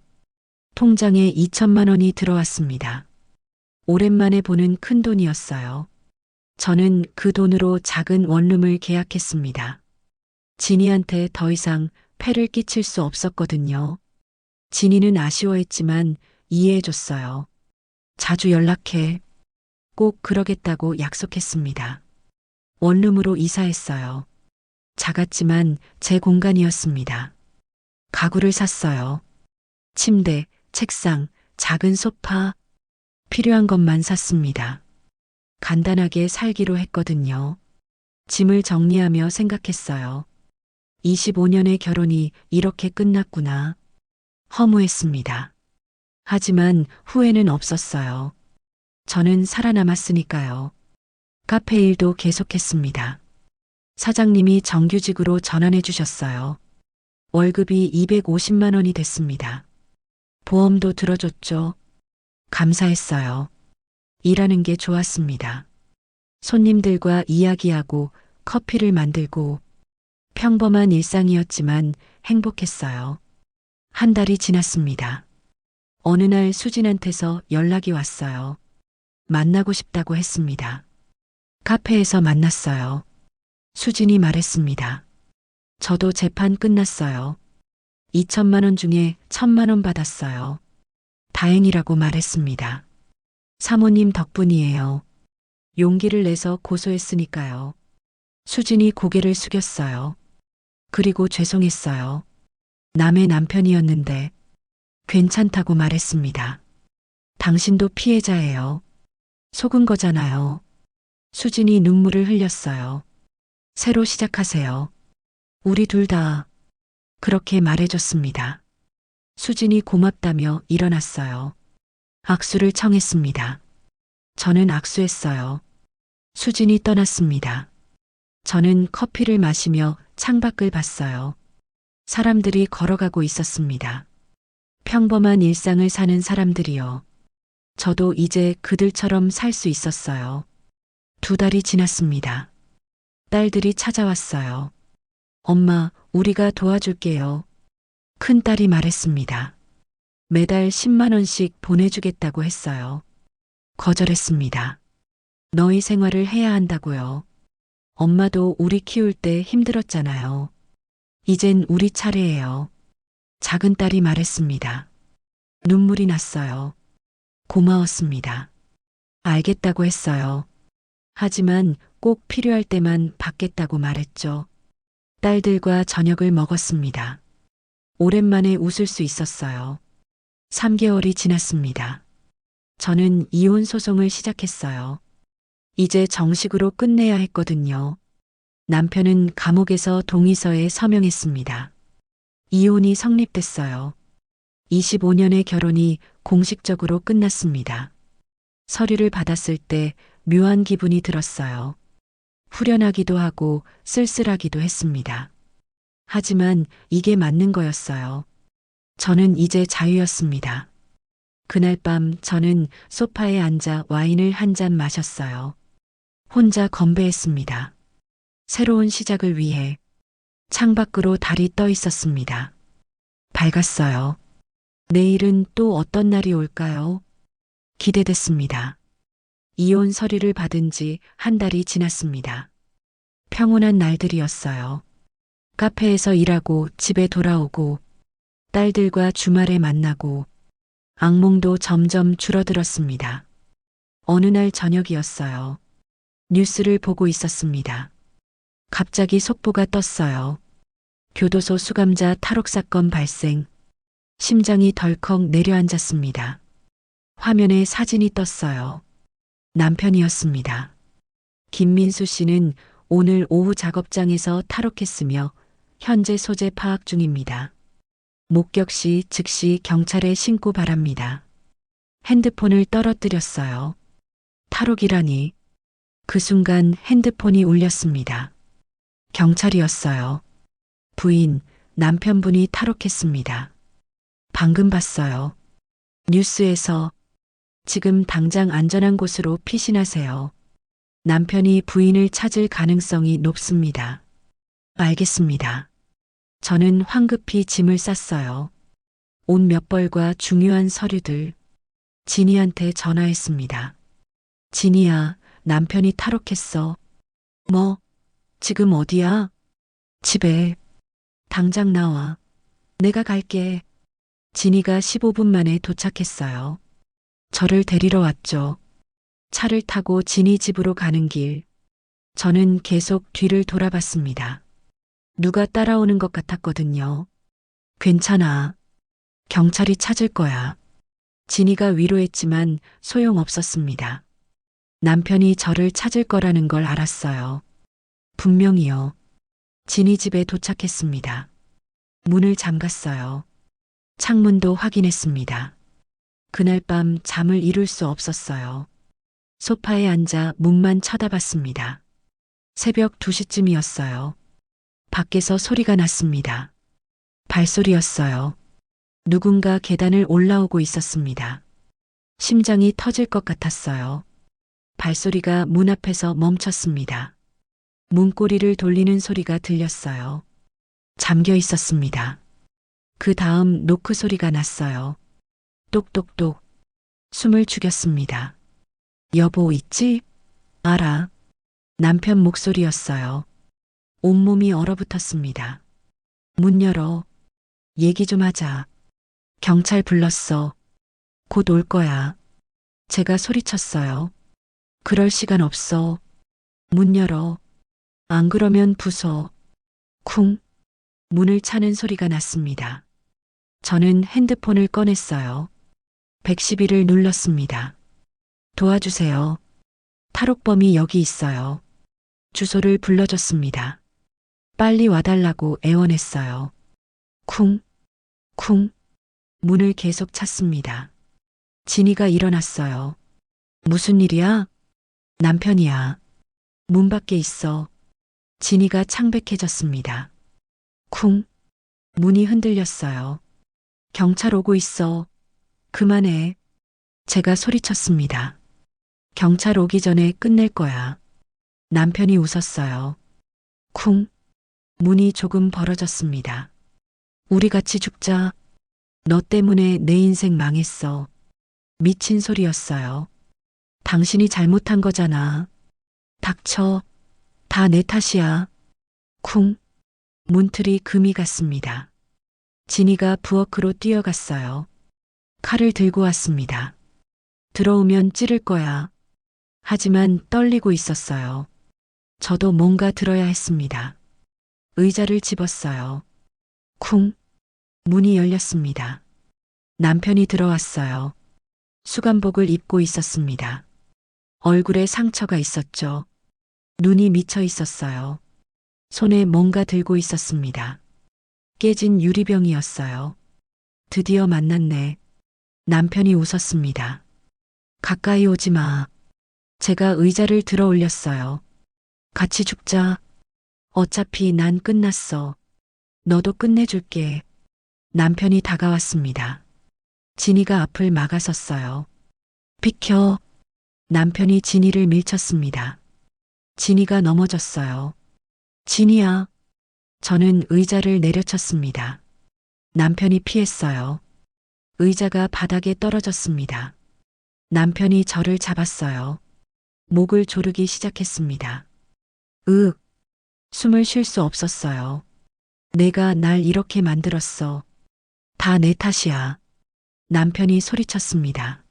S5: 통장에 2천만 원이 들어왔습니다. 오랜만에 보는 큰 돈이었어요. 저는 그 돈으로 작은 원룸을 계약했습니다. 진이한테 더 이상 폐를 끼칠 수 없었거든요. 진이는 아쉬워했지만 이해해줬어요. 자주 연락해. 꼭 그러겠다고 약속했습니다. 원룸으로 이사했어요. 작았지만 제 공간이었습니다. 가구를 샀어요. 침대, 책상, 작은 소파, 필요한 것만 샀습니다. 간단하게 살기로 했거든요. 짐을 정리하며 생각했어요. 25년의 결혼이 이렇게 끝났구나. 허무했습니다. 하지만 후회는 없었어요. 저는 살아남았으니까요. 카페 일도 계속했습니다. 사장님이 정규직으로 전환해 주셨어요. 월급이 250만 원이 됐습니다. 보험도 들어줬죠. 감사했어요. 일하는 게 좋았습니다. 손님들과 이야기하고 커피를 만들고 평범한 일상이었지만 행복했어요. 한 달이 지났습니다. 어느 날 수진한테서 연락이 왔어요. 만나고 싶다고 했습니다. 카페에서 만났어요. 수진이 말했습니다. 저도 재판 끝났어요. 2천만 원 중에 1,000만 원 받았어요. 다행이라고 말했습니다. 사모님 덕분이에요. 용기를 내서 고소했으니까요. 수진이 고개를 숙였어요. 그리고 죄송했어요. 남의 남편이었는데 괜찮다고 말했습니다. 당신도 피해자예요. 속은 거잖아요. 수진이 눈물을 흘렸어요. 새로 시작하세요. 우리 둘 다 그렇게 말해줬습니다. 수진이 고맙다며 일어났어요. 악수를 청했습니다. 저는 악수했어요. 수진이 떠났습니다. 저는 커피를 마시며 창밖을 봤어요. 사람들이 걸어가고 있었습니다. 평범한 일상을 사는 사람들이요. 저도 이제 그들처럼 살 수 있었어요. 2달이 지났습니다. 딸들이 찾아왔어요. 엄마, 우리가 도와줄게요. 큰딸이 말했습니다. 매달 10만 원씩 보내주겠다고 했어요. 거절했습니다. 너희 생활을 해야 한다고요. 엄마도 우리 키울 때 힘들었잖아요. 이젠 우리 차례예요. 작은 딸이 말했습니다. 눈물이 났어요. 고마웠습니다. 알겠다고 했어요. 하지만 꼭 필요할 때만 받겠다고 말했죠. 딸들과 저녁을 먹었습니다. 오랜만에 웃을 수 있었어요. 3개월이 지났습니다. 저는 이혼 소송을 시작했어요. 이제 정식으로 끝내야 했거든요. 남편은 감옥에서 동의서에 서명했습니다. 이혼이 성립됐어요. 25년의 결혼이 공식적으로 끝났습니다. 서류를 받았을 때 묘한 기분이 들었어요. 후련하기도 하고 쓸쓸하기도 했습니다. 하지만 이게 맞는 거였어요. 저는 이제 자유였습니다. 그날 밤 저는 소파에 앉아 와인을 한 잔 마셨어요. 혼자 건배했습니다. 새로운 시작을 위해 창밖으로 달이 떠 있었습니다. 밝았어요. 내일은 또 어떤 날이 올까요? 기대됐습니다. 이혼 서류를 받은 지 1달이 지났습니다. 평온한 날들이었어요. 카페에서 일하고 집에 돌아오고 딸들과 주말에 만나고 악몽도 점점 줄어들었습니다. 어느 날 저녁이었어요. 뉴스를 보고 있었습니다. 갑자기 속보가 떴어요. 교도소 수감자 탈옥 사건 발생. 심장이 덜컥 내려앉았습니다. 화면에 사진이 떴어요. 남편이었습니다. 김민수 씨는 오늘 오후 작업장에서 탈옥했으며 현재 소재 파악 중입니다. 목격 시 즉시 경찰에 신고 바랍니다. 핸드폰을 떨어뜨렸어요. 탈옥이라니. 그 순간 핸드폰이 울렸습니다. 경찰이었어요. 부인, 남편분이 탈옥했습니다. 방금 봤어요. 뉴스에서. 지금 당장 안전한 곳으로 피신하세요. 남편이 부인을 찾을 가능성이 높습니다. 알겠습니다. 저는 황급히 짐을 쌌어요. 옷 몇 벌과 중요한 서류들. 진이한테 전화했습니다. 진이야, 남편이 탈옥했어. 뭐? 지금 어디야? 집에. 당장 나와. 내가 갈게. 진이가 15분 만에 도착했어요. 저를 데리러 왔죠. 차를 타고 진이 집으로 가는 길. 저는 계속 뒤를 돌아봤습니다. 누가 따라오는 것 같았거든요. 괜찮아. 경찰이 찾을 거야. 진이가 위로했지만 소용없었습니다. 남편이 저를 찾을 거라는 걸 알았어요. 분명히요. 진이 집에 도착했습니다. 문을 잠갔어요. 창문도 확인했습니다. 그날 밤 잠을 이룰 수 없었어요. 소파에 앉아 문만 쳐다봤습니다. 새벽 2시쯤이었어요. 밖에서 소리가 났습니다. 발소리였어요. 누군가 계단을 올라오고 있었습니다. 심장이 터질 것 같았어요. 발소리가 문 앞에서 멈췄습니다. 문고리를 돌리는 소리가 들렸어요. 잠겨 있었습니다. 그 다음 노크 소리가 났어요. 똑똑똑. 숨을 죽였습니다. 여보 있지? 알아. 남편 목소리였어요. 온몸이 얼어붙었습니다. 문 열어. 얘기 좀 하자. 경찰 불렀어. 곧 올 거야. 제가 소리쳤어요. 그럴 시간 없어. 문 열어. 안 그러면 부숴. 쿵. 문을 차는 소리가 났습니다. 저는 핸드폰을 꺼냈어요. 112를 눌렀습니다. 도와주세요. 탈옥범이 여기 있어요. 주소를 불러줬습니다. 빨리 와달라고 애원했어요. 쿵, 쿵. 문을 계속 찼습니다. 진이가 일어났어요. 무슨 일이야? 남편이야. 문 밖에 있어. 진이가 창백해졌습니다. 쿵. 문이 흔들렸어요. 경찰 오고 있어. 그만해. 제가 소리쳤습니다. 경찰 오기 전에 끝낼 거야. 남편이 웃었어요. 쿵. 문이 조금 벌어졌습니다. 우리 같이 죽자. 너 때문에 내 인생 망했어. 미친 소리였어요. 당신이 잘못한 거잖아. 닥쳐. 다 내 탓이야. 쿵. 문틀이 금이 갔습니다. 진이가 부엌으로 뛰어갔어요. 칼을 들고 왔습니다. 들어오면 찌를 거야. 하지만 떨리고 있었어요. 저도 뭔가 들어야 했습니다. 의자를 집었어요. 쿵. 문이 열렸습니다. 남편이 들어왔어요. 수감복을 입고 있었습니다. 얼굴에 상처가 있었죠. 눈이 미쳐 있었어요. 손에 뭔가 들고 있었습니다. 깨진 유리병이었어요. 드디어 만났네. 남편이 웃었습니다. 가까이 오지 마. 제가 의자를 들어 올렸어요. 같이 죽자. 어차피 난 끝났어. 너도 끝내줄게. 남편이 다가왔습니다. 진이가 앞을 막아섰어요. 비켜. 남편이 진이를 밀쳤습니다. 진이가 넘어졌어요. 진이야. 저는 의자를 내려쳤습니다. 남편이 피했어요. 의자가 바닥에 떨어졌습니다. 남편이 저를 잡았어요. 목을 조르기 시작했습니다. 숨을 쉴 수 없었어요. 내가 날 이렇게 만들었어. 다 내 탓이야. 남편이 소리쳤습니다.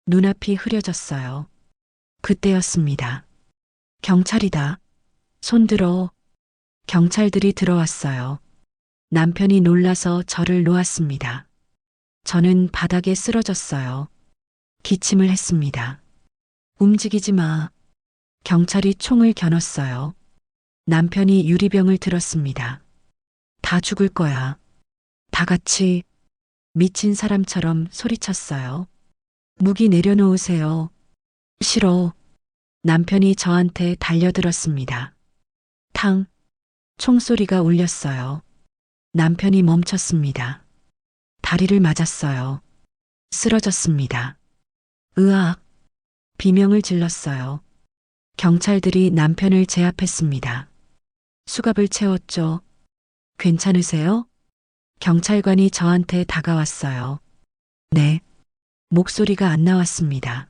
S5: 눈앞이 흐려졌어요. 그때였습니다. 경찰이다. 손들어. 경찰들이 들어왔어요. 남편이 놀라서 저를 놓았습니다. 저는 바닥에 쓰러졌어요. 기침을 했습니다. 움직이지 마. 경찰이 총을 겨눴어요. 남편이 유리병을 들었습니다. 다 죽을 거야. 다 같이. 미친 사람처럼 소리쳤어요. 무기 내려놓으세요. 싫어. 남편이 저한테 달려들었습니다. 탕. 총소리가 울렸어요. 남편이 멈췄습니다. 다리를 맞았어요. 쓰러졌습니다. 으악. 비명을 질렀어요. 경찰들이 남편을 제압했습니다. 수갑을 채웠죠. 괜찮으세요? 경찰관이 저한테 다가왔어요. 네. 목소리가 안 나왔습니다.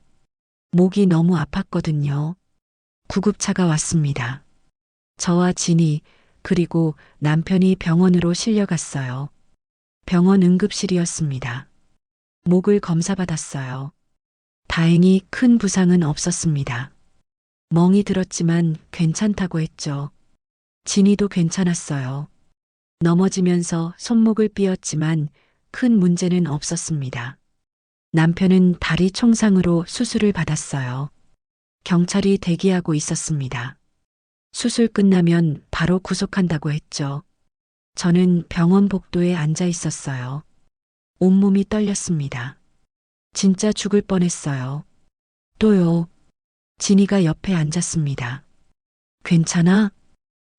S5: 목이 너무 아팠거든요. 구급차가 왔습니다. 저와 진이 그리고 남편이 병원으로 실려갔어요. 병원 응급실이었습니다. 목을 검사받았어요. 다행히 큰 부상은 없었습니다. 멍이 들었지만 괜찮다고 했죠. 진이도 괜찮았어요. 넘어지면서 손목을 삐었지만 큰 문제는 없었습니다. 남편은 다리 총상으로 수술을 받았어요. 경찰이 대기하고 있었습니다. 수술 끝나면 바로 구속한다고 했죠. 저는 병원 복도에 앉아 있었어요. 온몸이 떨렸습니다. 진짜 죽을 뻔했어요. 또요. 진이가 옆에 앉았습니다. 괜찮아?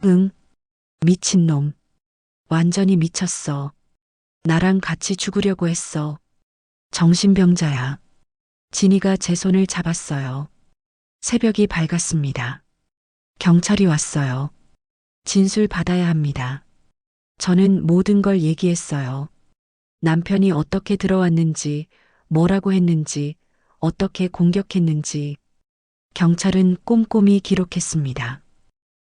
S5: 응. 미친놈. 완전히 미쳤어. 나랑 같이 죽으려고 했어. 정신병자야. 진이가 제 손을 잡았어요. 새벽이 밝았습니다. 경찰이 왔어요. 진술 받아야 합니다. 저는 모든 걸 얘기했어요. 남편이 어떻게 들어왔는지, 뭐라고 했는지, 어떻게 공격했는지, 경찰은 꼼꼼히 기록했습니다.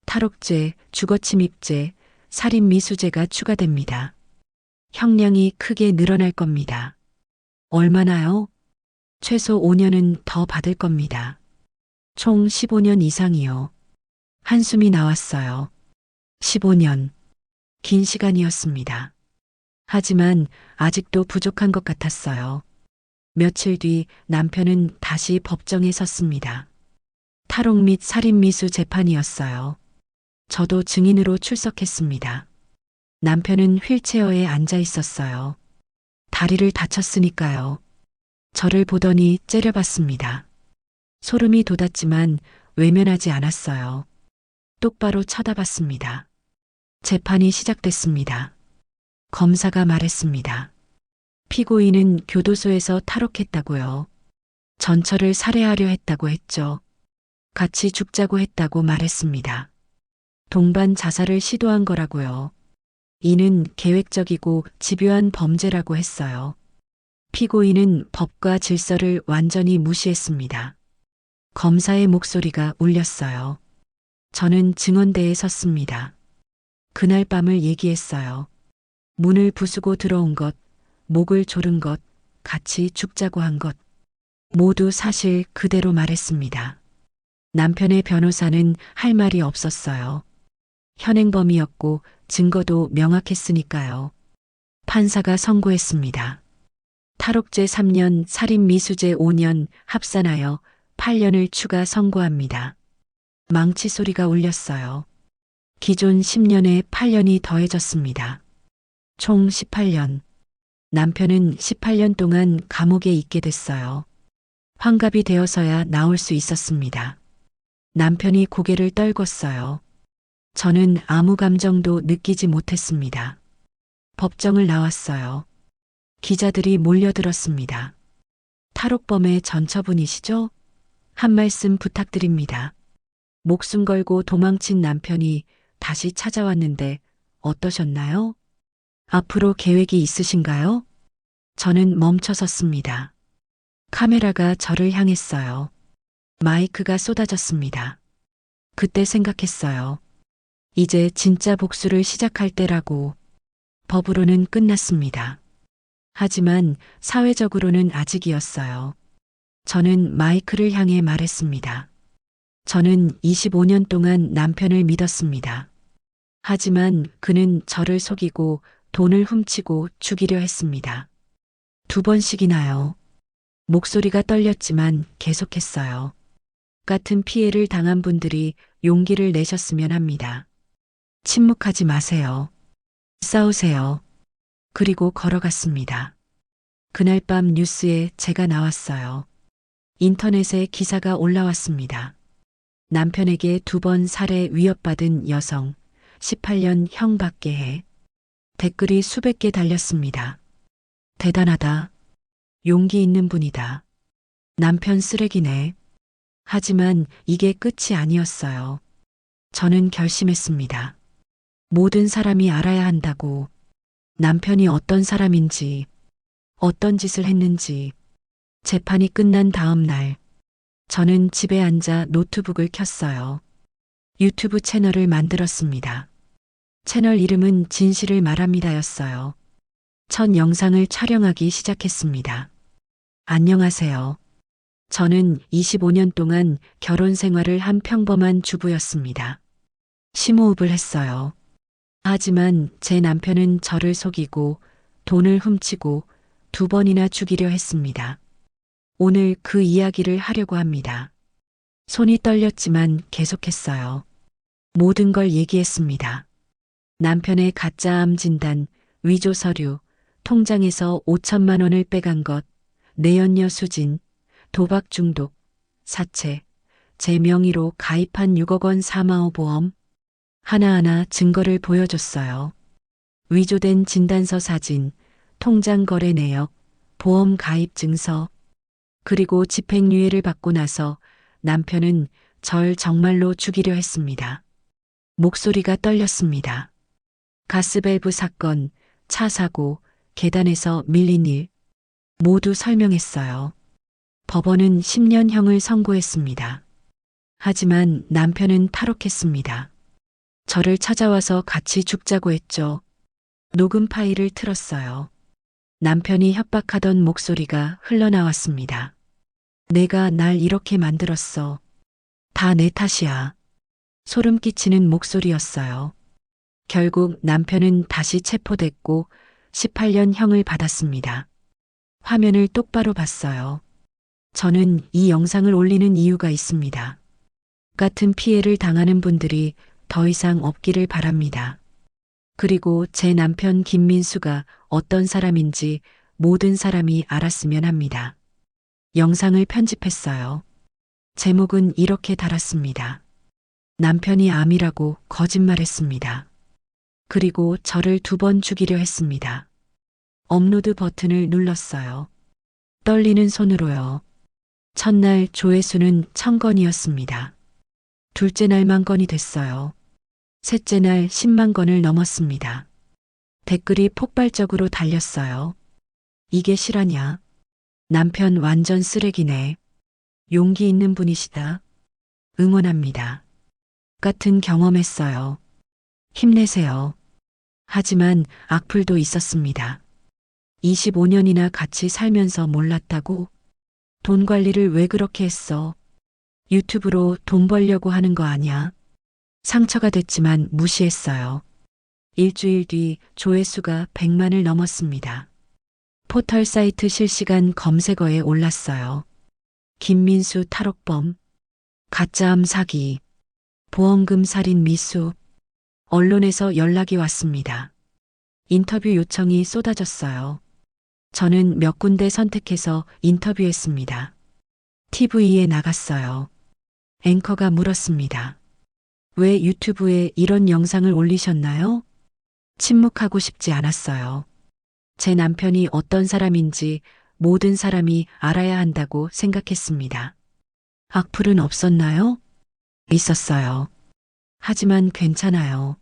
S5: 탈옥죄, 주거침입죄, 살인미수죄가 추가됩니다. 형량이 크게 늘어날 겁니다. 얼마나요? 최소 5년은 더 받을 겁니다. 총 15년 이상이요. 한숨이 나왔어요. 15년. 긴 시간이었습니다. 하지만 아직도 부족한 것 같았어요. 며칠 뒤 남편은 다시 법정에 섰습니다. 탈옥 및 살인미수 재판이었어요. 저도 증인으로 출석했습니다. 남편은 휠체어에 앉아 있었어요. 다리를 다쳤으니까요. 저를 보더니 째려봤습니다. 소름이 돋았지만 외면하지 않았어요. 똑바로 쳐다봤습니다. 재판이 시작됐습니다. 검사가 말했습니다. 피고인은 교도소에서 탈옥했다고요. 전처를 살해하려 했다고 했죠. 같이 죽자고 했다고 말했습니다. 동반 자살을 시도한 거라고요. 이는 계획적이고 집요한 범죄라고 했어요. 피고인은 법과 질서를 완전히 무시했습니다. 검사의 목소리가 울렸어요. 저는 증언대에 섰습니다. 그날 밤을 얘기했어요. 문을 부수고 들어온 것, 목을 조른 것, 같이 죽자고 한 것. 모두 사실 그대로 말했습니다. 남편의 변호사는 할 말이 없었어요. 현행범이었고 증거도 명확했으니까요. 판사가 선고했습니다. 탈옥죄 3년, 살인미수죄 5년 합산하여 8년을 추가 선고합니다. 망치 소리가 울렸어요. 기존 10년에 8년이 더해졌습니다. 총 18년. 남편은 18년 동안 감옥에 있게 됐어요. 환갑이 되어서야 나올 수 있었습니다. 남편이 고개를 떨궜어요. 저는 아무 감정도 느끼지 못했습니다. 법정을 나왔어요. 기자들이 몰려들었습니다. 탈옥범의 전처분이시죠? 한 말씀 부탁드립니다. 목숨 걸고 도망친 남편이 다시 찾아왔는데 어떠셨나요? 앞으로 계획이 있으신가요? 저는 멈춰섰습니다. 카메라가 저를 향했어요. 마이크가 쏟아졌습니다. 그때 생각했어요. 이제 진짜 복수를 시작할 때라고. 법으로는 끝났습니다. 하지만 사회적으로는 아직이었어요. 저는 마이크를 향해 말했습니다. 저는 25년 동안 남편을 믿었습니다. 하지만 그는 저를 속이고 돈을 훔치고 죽이려 했습니다. 2번씩이나요. 목소리가 떨렸지만 계속했어요. 같은 피해를 당한 분들이 용기를 내셨으면 합니다. 침묵하지 마세요. 싸우세요. 그리고 걸어갔습니다. 그날 밤 뉴스에 제가 나왔어요. 인터넷에 기사가 올라왔습니다. 남편에게 2번 살해 위협받은 여성, 18년 형 받게 해. 댓글이 수백 개 달렸습니다. 대단하다. 용기 있는 분이다. 남편 쓰레기네. 하지만 이게 끝이 아니었어요. 저는 결심했습니다. 모든 사람이 알아야 한다고. 남편이 어떤 사람인지, 어떤 짓을 했는지. 재판이 끝난 다음 날, 저는 집에 앉아 노트북을 켰어요. 유튜브 채널을 만들었습니다. 채널 이름은 진실을 말합니다였어요. 첫 영상을 촬영하기 시작했습니다. 안녕하세요. 저는 25년 동안 결혼 생활을 한 평범한 주부였습니다. 심호흡을 했어요. 하지만 제 남편은 저를 속이고 돈을 훔치고 2번이나 죽이려 했습니다. 오늘 그 이야기를 하려고 합니다. 손이 떨렸지만 계속했어요. 모든 걸 얘기했습니다. 남편의 가짜 암 진단, 위조 서류, 통장에서 5천만 원을 빼간 것, 내연녀 수진, 도박 중독, 사채, 제 명의로 가입한 6억 원 사마오 보험, 하나하나 증거를 보여줬어요. 위조된 진단서 사진, 통장 거래 내역, 보험 가입 증서, 그리고 집행유예를 받고 나서 남편은 절 정말로 죽이려 했습니다. 목소리가 떨렸습니다. 가스밸브 사건, 차 사고, 계단에서 밀린 일, 모두 설명했어요. 법원은 10년형을 선고했습니다. 하지만 남편은 탈옥했습니다. 저를 찾아와서 같이 죽자고 했죠. 녹음 파일을 틀었어요. 남편이 협박하던 목소리가 흘러나왔습니다. 내가 날 이렇게 만들었어. 다 내 탓이야. 소름 끼치는 목소리였어요. 결국 남편은 다시 체포됐고 18년 형을 받았습니다. 화면을 똑바로 봤어요. 저는 이 영상을 올리는 이유가 있습니다. 같은 피해를 당하는 분들이 더 이상 없기를 바랍니다. 그리고 제 남편 김민수가 어떤 사람인지 모든 사람이 알았으면 합니다. 영상을 편집했어요. 제목은 이렇게 달았습니다. 남편이 암이라고 거짓말했습니다. 그리고 저를 2번 죽이려 했습니다. 업로드 버튼을 눌렀어요. 떨리는 손으로요. 첫날 조회수는 1000건이었습니다. 둘째 날 10,000건이 됐어요. 셋째 날 10만 건을 넘었습니다. 댓글이 폭발적으로 달렸어요. 이게 실화냐? 남편 완전 쓰레기네. 용기 있는 분이시다. 응원합니다. 같은 경험했어요. 힘내세요. 하지만 악플도 있었습니다. 25년이나 같이 살면서 몰랐다고? 돈 관리를 왜 그렇게 했어? 유튜브로 돈 벌려고 하는 거 아니야? 상처가 됐지만 무시했어요. 일주일 뒤 조회수가 100만을 넘었습니다. 포털 사이트 실시간 검색어에 올랐어요. 김민수 탈옥범, 가짜암 사기, 보험금 살인 미수. 언론에서 연락이 왔습니다. 인터뷰 요청이 쏟아졌어요. 저는 몇 군데 선택해서 인터뷰했습니다. TV에 나갔어요. 앵커가 물었습니다. 왜 유튜브에 이런 영상을 올리셨나요? 침묵하고 싶지 않았어요. 제 남편이 어떤 사람인지 모든 사람이 알아야 한다고 생각했습니다. 악플은 없었나요? 있었어요. 하지만 괜찮아요.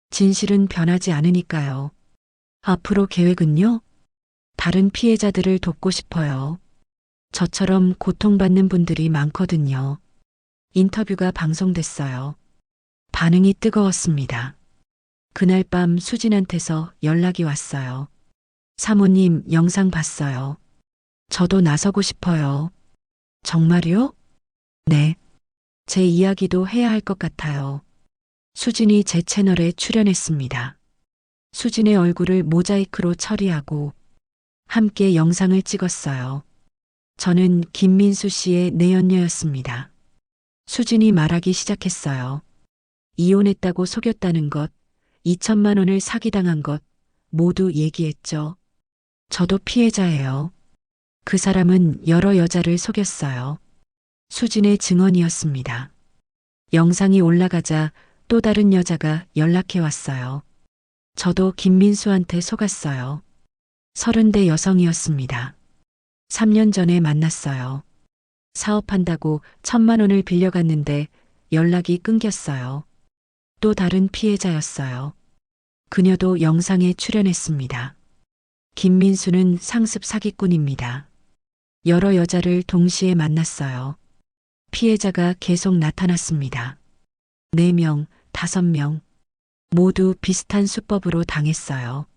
S5: 진실은 변하지 않으니까요. 앞으로 계획은요? 다른 피해자들을 돕고 싶어요. 저처럼 고통받는 분들이 많거든요. 인터뷰가 방송됐어요. 반응이 뜨거웠습니다. 그날 밤 수진한테서 연락이 왔어요. 사모님, 영상 봤어요. 저도 나서고 싶어요. 정말요? 네. 제 이야기도 해야 할 것 같아요. 수진이 제 채널에 출연했습니다. 수진의 얼굴을 모자이크로 처리하고 함께 영상을 찍었어요. 저는 김민수 씨의 내연녀였습니다. 수진이 말하기 시작했어요. 이혼했다고 속였다는 것, 2천만 원을 사기당한 것 모두 얘기했죠. 저도 피해자예요. 그 사람은 여러 여자를 속였어요. 수진의 증언이었습니다. 영상이 올라가자 또 다른 여자가 연락해 왔어요. 저도 김민수한테 속았어요. 30대 여성이었습니다. 3년 전에 만났어요. 사업한다고 1,000만 원을 빌려갔는데 연락이 끊겼어요. 또 다른 피해자였어요. 그녀도 영상에 출연했습니다. 김민수는 상습 사기꾼입니다. 여러 여자를 동시에 만났어요. 피해자가 계속 나타났습니다. 4명, 5명. 모두 비슷한 수법으로 당했어요.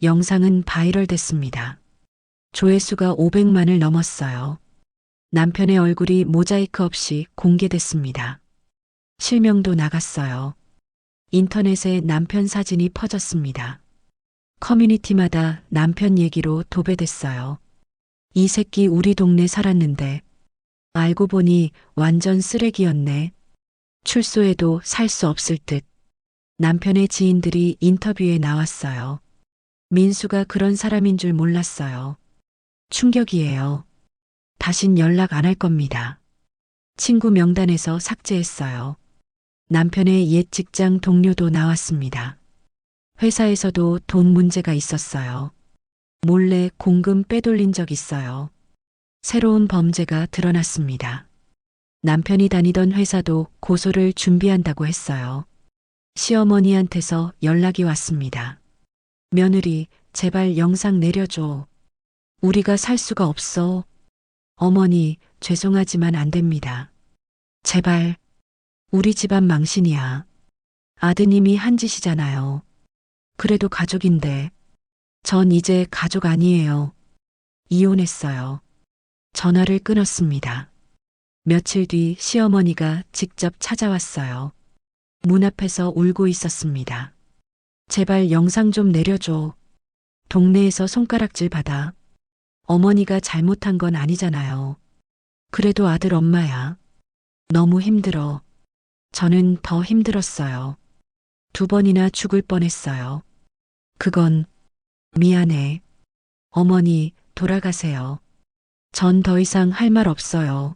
S5: 영상은 바이럴 됐습니다. 조회수가 500만을 넘었어요. 남편의 얼굴이 모자이크 없이 공개됐습니다. 실명도 나갔어요. 인터넷에 남편 사진이 퍼졌습니다. 커뮤니티마다 남편 얘기로 도배됐어요. 이 새끼 우리 동네 살았는데 알고 보니 완전 쓰레기였네. 출소해도 살 수 없을 듯. 남편의 지인들이 인터뷰에 나왔어요. 민수가 그런 사람인 줄 몰랐어요. 충격이에요. 다신 연락 안 할 겁니다. 친구 명단에서 삭제했어요. 남편의 옛 직장 동료도 나왔습니다. 회사에서도 돈 문제가 있었어요. 몰래 공금 빼돌린 적 있어요. 새로운 범죄가 드러났습니다. 남편이 다니던 회사도 고소를 준비한다고 했어요. 시어머니한테서 연락이 왔습니다. 며느리, 제발 영상 내려줘. 우리가 살 수가 없어. 어머니, 죄송하지만 안 됩니다. 제발. 우리 집안 망신이야. 아드님이 한 짓이잖아요. 그래도 가족인데. 전 이제 가족 아니에요. 이혼했어요. 전화를 끊었습니다. 며칠 뒤 시어머니가 직접 찾아왔어요. 문 앞에서 울고 있었습니다. 제발 영상 좀 내려줘. 동네에서 손가락질 받아. 어머니가 잘못한 건 아니잖아요. 그래도 아들 엄마야. 너무 힘들어. 저는 더 힘들었어요. 2번이나 죽을 뻔했어요. 그건 미안해. 어머니, 돌아가세요. 전 더 이상 할 말 없어요.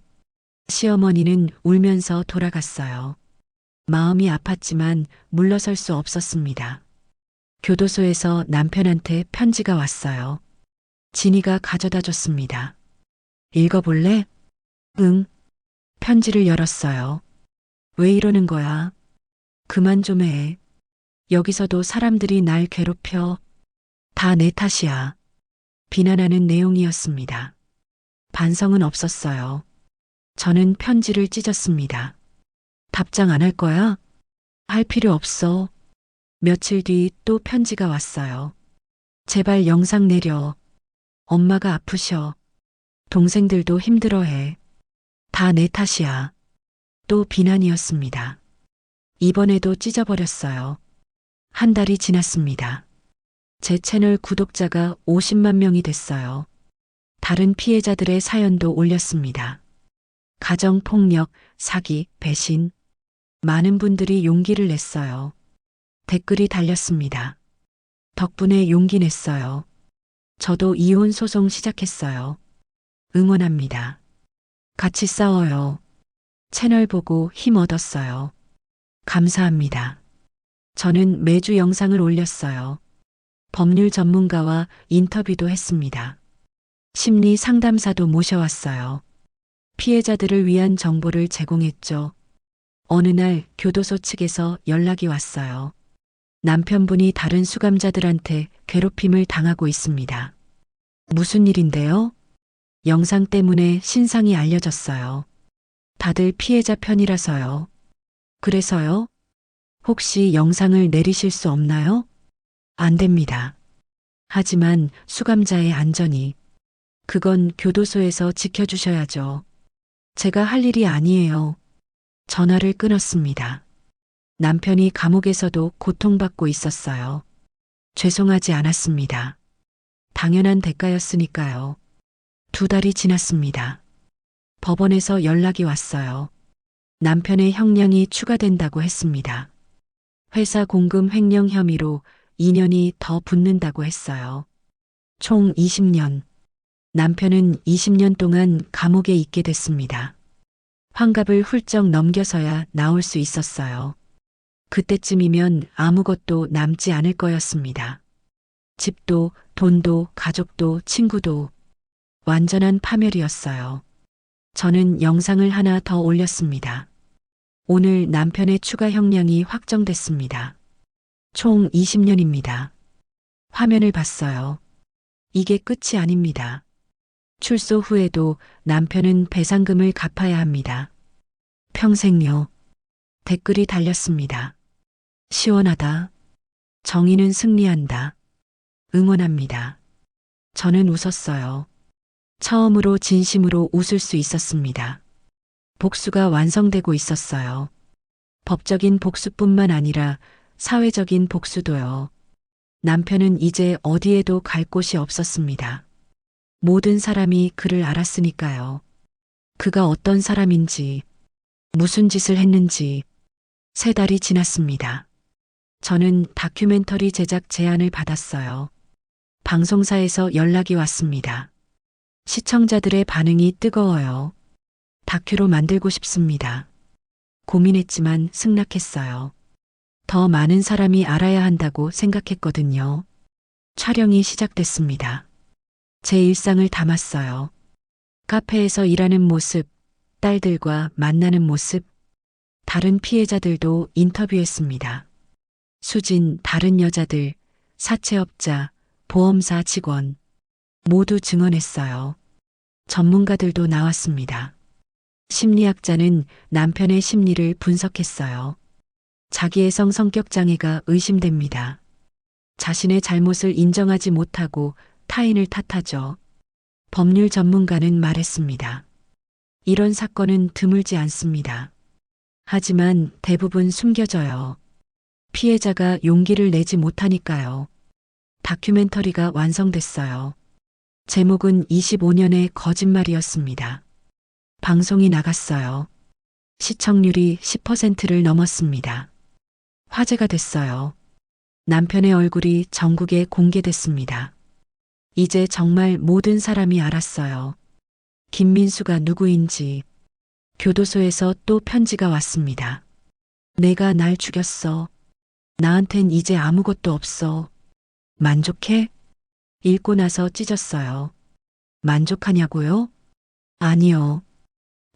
S5: 시어머니는 울면서 돌아갔어요. 마음이 아팠지만 물러설 수 없었습니다. 교도소에서 남편한테 편지가 왔어요. 진이가 가져다 줬습니다. 읽어볼래? 응. 편지를 열었어요. 왜 이러는 거야? 그만 좀 해. 여기서도 사람들이 날 괴롭혀. 다 내 탓이야. 비난하는 내용이었습니다. 반성은 없었어요. 저는 편지를 찢었습니다. 답장 안 할 거야? 할 필요 없어. 며칠 뒤 또 편지가 왔어요. 제발 영상 내려. 엄마가 아프셔. 동생들도 힘들어해. 다 내 탓이야. 또 비난이었습니다. 이번에도 찢어버렸어요. 한 달이 지났습니다. 제 채널 구독자가 50만 명이 됐어요. 다른 피해자들의 사연도 올렸습니다. 가정폭력, 사기, 배신. 많은 분들이 용기를 냈어요. 댓글이 달렸습니다. 덕분에 용기 냈어요. 저도 이혼 소송 시작했어요. 응원합니다. 같이 싸워요. 채널 보고 힘 얻었어요. 감사합니다. 저는 매주 영상을 올렸어요. 법률 전문가와 인터뷰도 했습니다. 심리 상담사도 모셔왔어요. 피해자들을 위한 정보를 제공했죠. 어느 날 교도소 측에서 연락이 왔어요. 남편분이 다른 수감자들한테 괴롭힘을 당하고 있습니다. 무슨 일인데요? 영상 때문에 신상이 알려졌어요. 다들 피해자 편이라서요. 그래서요? 혹시 영상을 내리실 수 없나요? 안 됩니다. 하지만 수감자의 안전이 그건 교도소에서 지켜주셔야죠. 제가 할 일이 아니에요. 전화를 끊었습니다. 남편이 감옥에서도 고통받고 있었어요. 죄송하지 않았습니다. 당연한 대가였으니까요. 2달이 지났습니다. 법원에서 연락이 왔어요. 남편의 형량이 추가된다고 했습니다. 회사 공금 횡령 혐의로 2년이 더 붙는다고 했어요. 총 20년. 남편은 20년 동안 감옥에 있게 됐습니다. 환갑을 훌쩍 넘겨서야 나올 수 있었어요. 그때쯤이면 아무것도 남지 않을 거였습니다. 집도, 돈도, 가족도, 친구도 완전한 파멸이었어요. 저는 영상을 하나 더 올렸습니다. 오늘 남편의 추가 형량이 확정됐습니다. 총 20년입니다. 화면을 봤어요. 이게 끝이 아닙니다. 출소 후에도 남편은 배상금을 갚아야 합니다. 평생요. 댓글이 달렸습니다. 시원하다. 정의는 승리한다. 응원합니다. 저는 웃었어요. 처음으로 진심으로 웃을 수 있었습니다. 복수가 완성되고 있었어요. 법적인 복수뿐만 아니라 사회적인 복수도요. 남편은 이제 어디에도 갈 곳이 없었습니다. 모든 사람이 그를 알았으니까요. 그가 어떤 사람인지, 무슨 짓을 했는지. 3달이 지났습니다. 저는 다큐멘터리 제작 제안을 받았어요. 방송사에서 연락이 왔습니다. 시청자들의 반응이 뜨거워요. 다큐로 만들고 싶습니다. 고민했지만 승낙했어요. 더 많은 사람이 알아야 한다고 생각했거든요. 촬영이 시작됐습니다. 제 일상을 담았어요. 카페에서 일하는 모습, 딸들과 만나는 모습, 다른 피해자들도 인터뷰했습니다. 수진, 다른 여자들, 사채업자, 보험사 직원, 모두 증언했어요. 전문가들도 나왔습니다. 심리학자는 남편의 심리를 분석했어요. 자기애성 성격 장애가 의심됩니다. 자신의 잘못을 인정하지 못하고 타인을 탓하죠. 법률 전문가는 말했습니다. 이런 사건은 드물지 않습니다. 하지만 대부분 숨겨져요. 피해자가 용기를 내지 못하니까요. 다큐멘터리가 완성됐어요. 제목은 25년의 거짓말이었습니다. 방송이 나갔어요. 시청률이 10%를 넘었습니다. 화제가 됐어요. 남편의 얼굴이 전국에 공개됐습니다. 이제 정말 모든 사람이 알았어요. 김민수가 누구인지. 교도소에서 또 편지가 왔습니다. 내가 날 죽였어. 나한텐 이제 아무것도 없어. 만족해? 읽고 나서 찢었어요. 만족하냐고요? 아니요.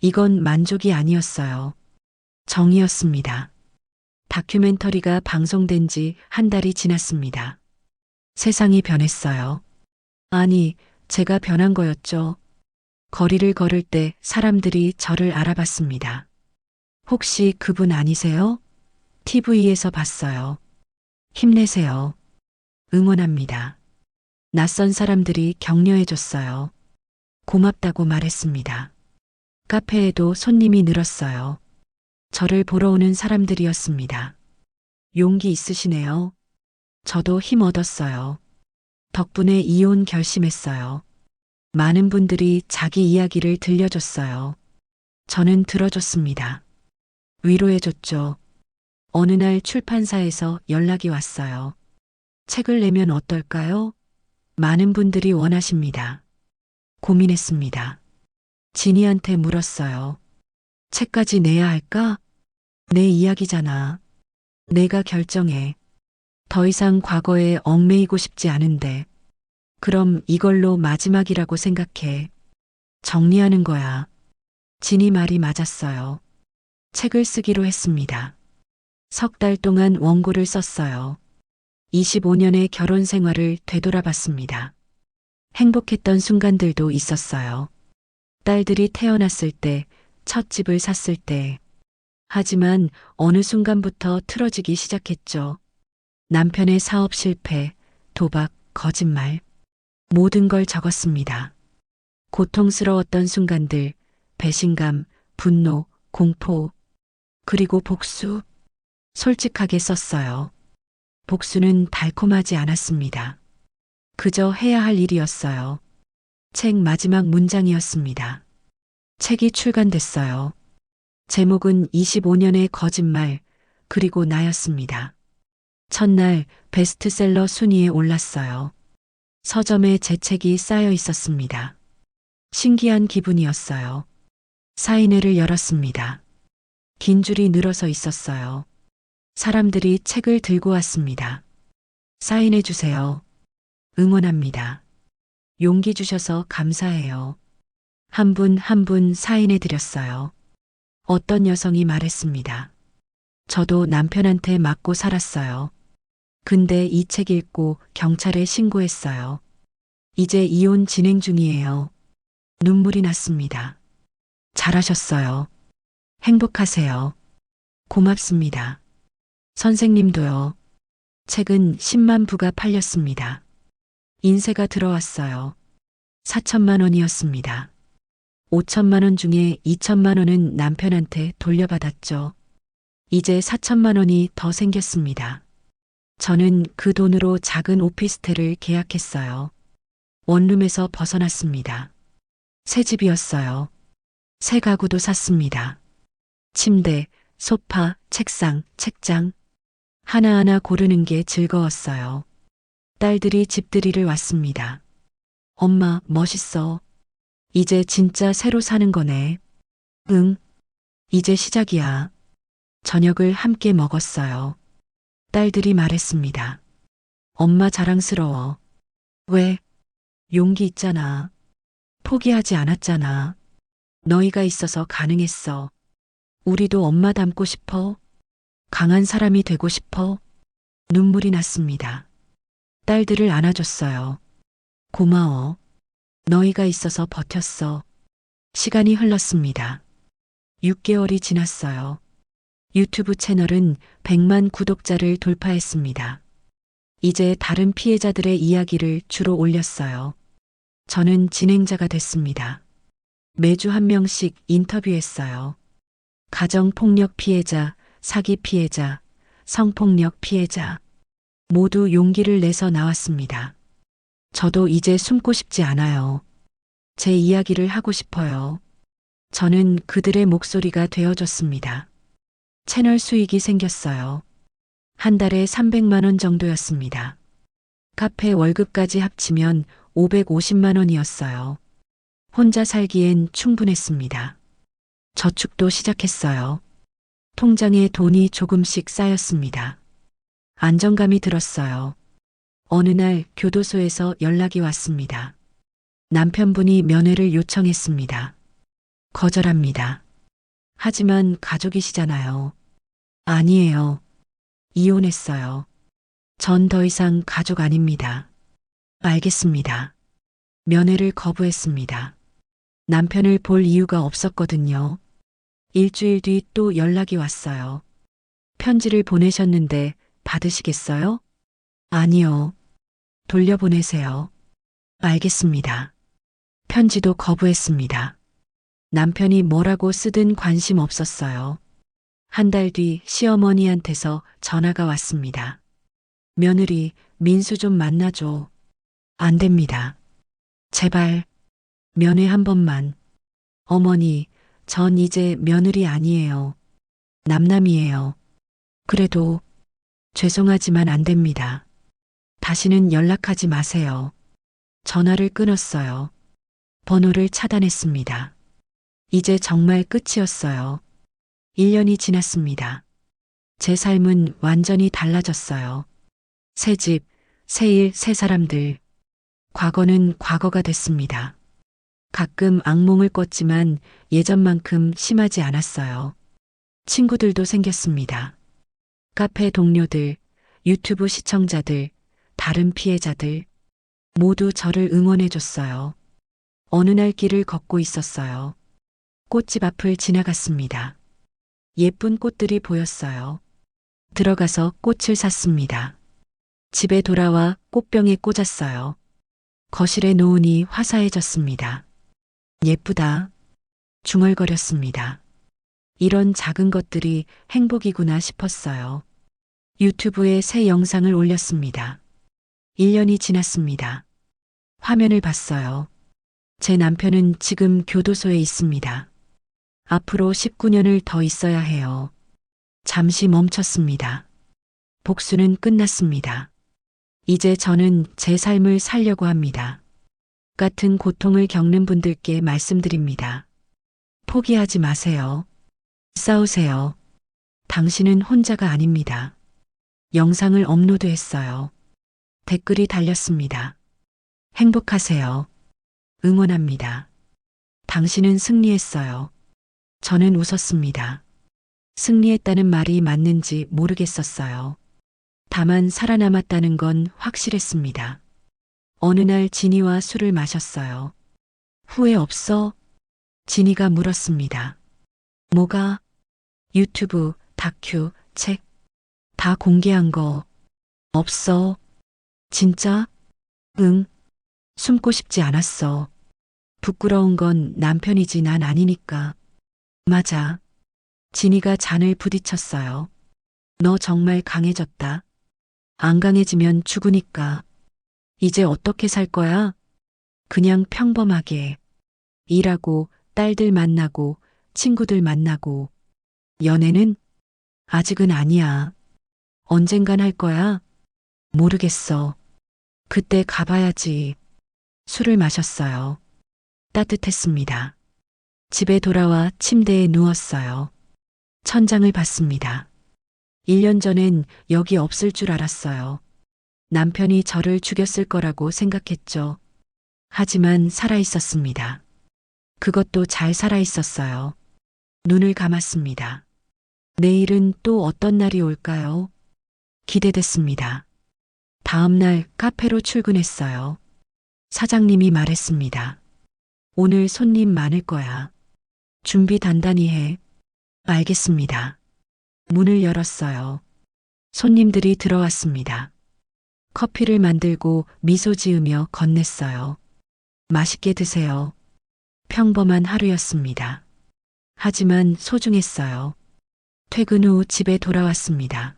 S5: 이건 만족이 아니었어요. 정이었습니다. 다큐멘터리가 방송된 지 한 달이 지났습니다. 세상이 변했어요. 아니, 제가 변한 거였죠. 거리를 걸을 때 사람들이 저를 알아봤습니다. 혹시 그분 아니세요? TV에서 봤어요. 힘내세요. 응원합니다. 낯선 사람들이 격려해줬어요. 고맙다고 말했습니다. 카페에도 손님이 늘었어요. 저를 보러 오는 사람들이었습니다. 용기 있으시네요. 저도 힘 얻었어요. 덕분에 이혼 결심했어요. 많은 분들이 자기 이야기를 들려줬어요. 저는 들어줬습니다. 위로해줬죠. 어느 날 출판사에서 연락이 왔어요. 책을 내면 어떨까요? 많은 분들이 원하십니다. 고민했습니다. 진이한테 물었어요. 책까지 내야 할까? 내 이야기잖아. 내가 결정해. 더 이상 과거에 얽매이고 싶지 않은데. 그럼 이걸로 마지막이라고 생각해. 정리하는 거야. 진이 말이 맞았어요. 책을 쓰기로 했습니다. 석 달 동안 원고를 썼어요. 25년의 결혼 생활을 되돌아봤습니다. 행복했던 순간들도 있었어요. 딸들이 태어났을 때, 첫 집을 샀을 때. 하지만 어느 순간부터 틀어지기 시작했죠. 남편의 사업 실패, 도박, 거짓말. 모든 걸 적었습니다. 고통스러웠던 순간들, 배신감, 분노, 공포, 그리고 복수. 솔직하게 썼어요. 복수는 달콤하지 않았습니다. 그저 해야 할 일이었어요. 책 마지막 문장이었습니다. 책이 출간됐어요. 제목은 25년의 거짓말, 그리고 나였습니다. 첫날 베스트셀러 순위에 올랐어요. 서점에 제 책이 쌓여 있었습니다. 신기한 기분이었어요. 사인회를 열었습니다. 긴 줄이 늘어서 있었어요. 사람들이 책을 들고 왔습니다. 사인해 주세요. 응원합니다. 용기 주셔서 감사해요. 한 분 한 분 사인해 드렸어요. 어떤 여성이 말했습니다. 저도 남편한테 맞고 살았어요. 근데 이 책 읽고 경찰에 신고했어요. 이제 이혼 진행 중이에요. 눈물이 났습니다. 잘하셨어요. 행복하세요. 고맙습니다. 선생님도요. 책은 10만 부가 팔렸습니다. 인쇄가 들어왔어요. 4천만 원이었습니다. 5천만 원 중에 2천만 원은 남편한테 돌려받았죠. 이제 4천만 원이 더 생겼습니다. 저는 그 돈으로 작은 오피스텔을 계약했어요. 원룸에서 벗어났습니다. 새 집이었어요. 새 가구도 샀습니다. 침대, 소파, 책상, 책장. 하나하나 고르는 게 즐거웠어요. 딸들이 집들이를 왔습니다. 엄마, 멋있어. 이제 진짜 새로 사는 거네. 응. 이제 시작이야. 저녁을 함께 먹었어요. 딸들이 말했습니다. 엄마 자랑스러워. 왜? 용기 있잖아. 포기하지 않았잖아. 너희가 있어서 가능했어. 우리도 엄마 닮고 싶어. 강한 사람이 되고 싶어. 눈물이 났습니다. 딸들을 안아줬어요. 고마워. 너희가 있어서 버텼어. 시간이 흘렀습니다. 6개월이 지났어요. 유튜브 채널은 100만 구독자를 돌파했습니다. 이제 다른 피해자들의 이야기를 주로 올렸어요. 저는 진행자가 됐습니다. 매주 한 명씩 인터뷰했어요. 가정폭력 피해자, 사기 피해자, 성폭력 피해자. 모두 용기를 내서 나왔습니다. 저도 이제 숨고 싶지 않아요. 제 이야기를 하고 싶어요. 저는 그들의 목소리가 되어줬습니다. 채널 수익이 생겼어요. 한 달에 300만 원 정도였습니다. 카페 월급까지 합치면 550만 원이었어요. 혼자 살기엔 충분했습니다. 저축도 시작했어요. 통장에 돈이 조금씩 쌓였습니다. 안정감이 들었어요. 어느 날 교도소에서 연락이 왔습니다. 남편분이 면회를 요청했습니다. 거절합니다. 하지만 가족이시잖아요. 아니에요. 이혼했어요. 전 더 이상 가족 아닙니다. 알겠습니다. 면회를 거부했습니다. 남편을 볼 이유가 없었거든요. 일주일 뒤 또 연락이 왔어요. 편지를 보내셨는데 받으시겠어요? 아니요. 돌려보내세요. 알겠습니다. 편지도 거부했습니다. 남편이 뭐라고 쓰든 관심 없었어요. 한 달 뒤 시어머니한테서 전화가 왔습니다. 며느리, 민수 좀 만나줘. 안 됩니다. 제발, 면회 한 번만. 어머니, 전 이제 며느리 아니에요. 남남이에요. 그래도 죄송하지만 안 됩니다. 다시는 연락하지 마세요. 전화를 끊었어요. 번호를 차단했습니다. 이제 정말 끝이었어요. 1년이 지났습니다. 제 삶은 완전히 달라졌어요. 새 집, 새 일, 새 사람들. 과거는 과거가 됐습니다. 가끔 악몽을 꿨지만 예전만큼 심하지 않았어요. 친구들도 생겼습니다. 카페 동료들, 유튜브 시청자들, 다른 피해자들 모두 저를 응원해줬어요. 어느 날 길을 걷고 있었어요. 꽃집 앞을 지나갔습니다. 예쁜 꽃들이 보였어요. 들어가서 꽃을 샀습니다. 집에 돌아와 꽃병에 꽂았어요. 거실에 놓으니 화사해졌습니다. 예쁘다. 중얼거렸습니다. 이런 작은 것들이 행복이구나 싶었어요. 유튜브에 새 영상을 올렸습니다. 1년이 지났습니다. 화면을 봤어요. 제 남편은 지금 교도소에 있습니다. 앞으로 19년을 더 있어야 해요. 잠시 멈췄습니다. 복수는 끝났습니다. 이제 저는 제 삶을 살려고 합니다. 같은 고통을 겪는 분들께 말씀드립니다. 포기하지 마세요. 싸우세요. 당신은 혼자가 아닙니다. 영상을 업로드했어요. 댓글이 달렸습니다. 행복하세요. 응원합니다. 당신은 승리했어요. 저는 웃었습니다. 승리했다는 말이 맞는지 모르겠었어요. 다만 살아남았다는 건 확실했습니다. 어느 날 진이와 술을 마셨어요. 후회 없어? 진이가 물었습니다. 뭐가? 유튜브, 다큐, 책, 다 공개한 거 없어? 진짜? 응. 숨고 싶지 않았어. 부끄러운 건 남편이지 난 아니니까. 맞아. 진이가 잔을 부딪혔어요. 너 정말 강해졌다. 안 강해지면 죽으니까. 이제 어떻게 살 거야? 그냥 평범하게. 일하고, 딸들 만나고, 친구들 만나고. 연애는? 아직은 아니야. 언젠간 할 거야? 모르겠어. 그때 가봐야지. 술을 마셨어요. 따뜻했습니다. 집에 돌아와 침대에 누웠어요. 천장을 봤습니다. 1년 전엔 여기 없을 줄 알았어요. 남편이 저를 죽였을 거라고 생각했죠. 하지만 살아 있었습니다. 그것도 잘 살아 있었어요. 눈을 감았습니다. 내일은 또 어떤 날이 올까요? 기대됐습니다. 다음 날 카페로 출근했어요. 사장님이 말했습니다. 오늘 손님 많을 거야. 준비 단단히 해. 알겠습니다. 문을 열었어요. 손님들이 들어왔습니다. 커피를 만들고 미소 지으며 건넸어요. 맛있게 드세요. 평범한 하루였습니다. 하지만 소중했어요. 퇴근 후 집에 돌아왔습니다.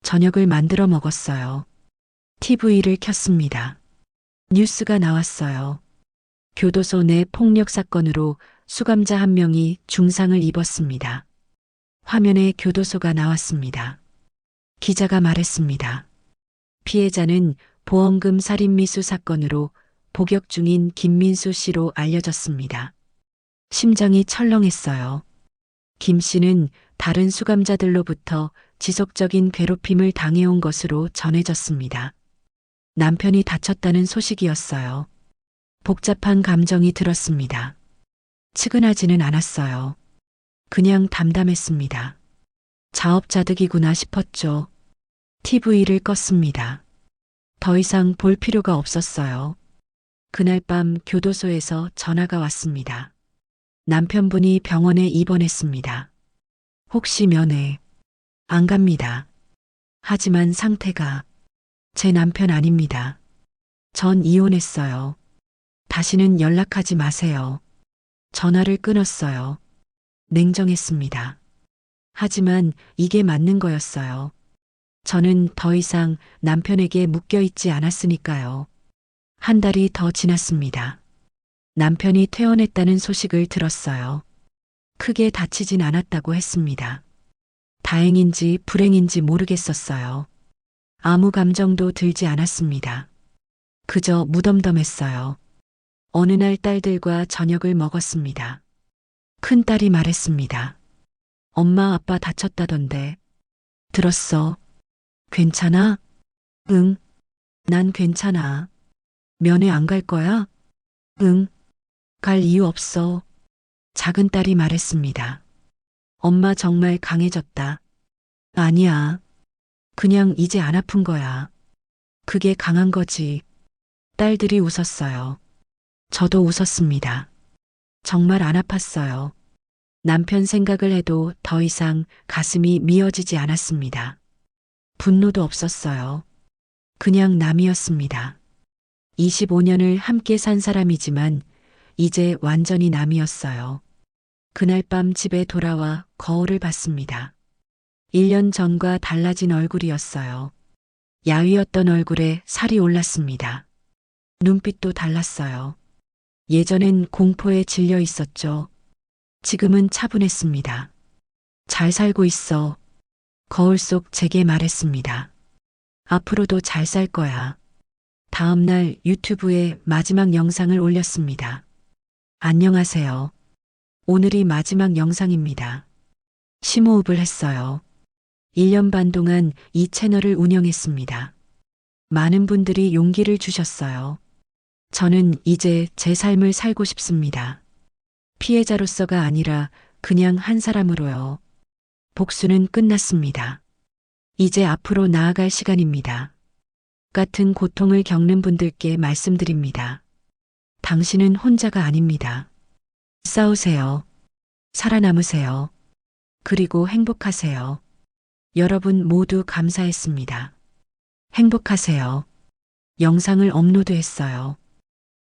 S5: 저녁을 만들어 먹었어요. TV를 켰습니다. 뉴스가 나왔어요. 교도소 내 폭력 사건으로 수감자 한 명이 중상을 입었습니다. 화면에 교도소가 나왔습니다. 기자가 말했습니다. 피해자는 보험금 살인 미수 사건으로 복역 중인 김민수 씨로 알려졌습니다. 심장이 철렁했어요. 김 씨는 다른 수감자들로부터 지속적인 괴롭힘을 당해온 것으로 전해졌습니다. 남편이 다쳤다는 소식이었어요. 복잡한 감정이 들었습니다. 측은하지는 않았어요. 그냥 담담했습니다. 자업자득이구나 싶었죠. TV를 껐습니다. 더 이상 볼 필요가 없었어요. 그날 밤 교도소에서 전화가 왔습니다. 남편분이 병원에 입원했습니다. 혹시 면회? 안 갑니다. 하지만 상태가 제 남편 아닙니다. 전 이혼했어요. 다시는 연락하지 마세요. 전화를 끊었어요. 냉정했습니다. 하지만 이게 맞는 거였어요. 저는 더 이상 남편에게 묶여 있지 않았으니까요. 한 달이 더 지났습니다. 남편이 퇴원했다는 소식을 들었어요. 크게 다치진 않았다고 했습니다. 다행인지 불행인지 모르겠었어요. 아무 감정도 들지 않았습니다. 그저 무덤덤했어요. 어느 날 딸들과 저녁을 먹었습니다. 큰딸이 말했습니다. 엄마 아빠 다쳤다던데. 들었어. 괜찮아? 응. 난 괜찮아. 면회 안 갈 거야? 응. 갈 이유 없어. 작은 딸이 말했습니다. 엄마 정말 강해졌다. 아니야. 그냥 이제 안 아픈 거야. 그게 강한 거지. 딸들이 웃었어요. 저도 웃었습니다. 정말 안 아팠어요. 남편 생각을 해도 더 이상 가슴이 미어지지 않았습니다. 분노도 없었어요. 그냥 남이었습니다. 25년을 함께 산 사람이지만 이제 완전히 남이었어요. 그날 밤 집에 돌아와 거울을 봤습니다. 1년 전과 달라진 얼굴이었어요. 야위었던 얼굴에 살이 올랐습니다. 눈빛도 달랐어요. 예전엔 공포에 질려 있었죠. 지금은 차분했습니다. 잘 살고 있어. 거울 속 제게 말했습니다. 앞으로도 잘 살 거야. 다음 날 유튜브에 마지막 영상을 올렸습니다. 안녕하세요. 오늘이 마지막 영상입니다. 심호흡을 했어요. 1년 반 동안 이 채널을 운영했습니다. 많은 분들이 용기를 주셨어요. 저는 이제 제 삶을 살고 싶습니다. 피해자로서가 아니라 그냥 한 사람으로요. 복수는 끝났습니다. 이제 앞으로 나아갈 시간입니다. 같은 고통을 겪는 분들께 말씀드립니다. 당신은 혼자가 아닙니다. 싸우세요. 살아남으세요. 그리고 행복하세요. 여러분 모두 감사했습니다. 행복하세요. 영상을 업로드했어요.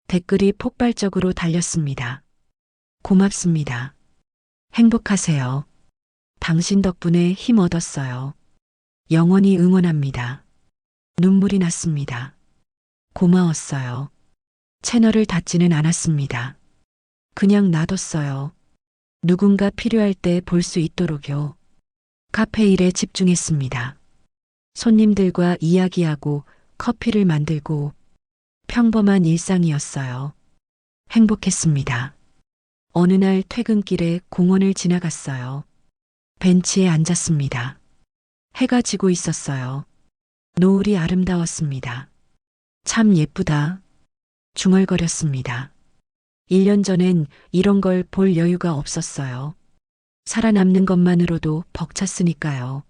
S5: 댓글이 폭발적으로 달렸습니다. 고맙습니다. 행복하세요. 당신 덕분에 힘 얻었어요. 영원히 응원합니다. 눈물이 났습니다. 고마웠어요. 채널을 닫지는 않았습니다. 그냥 놔뒀어요. 누군가 필요할 때 볼 수 있도록요. 카페 일에 집중했습니다. 손님들과 이야기하고 커피를 만들고 평범한 일상이었어요. 행복했습니다. 어느 날 퇴근길에 공원을 지나갔어요. 벤치에 앉았습니다. 해가 지고 있었어요. 노을이 아름다웠습니다. 참 예쁘다. 중얼거렸습니다. 1년 전엔 이런 걸 볼 여유가 없었어요. 살아남는 것만으로도 벅찼으니까요.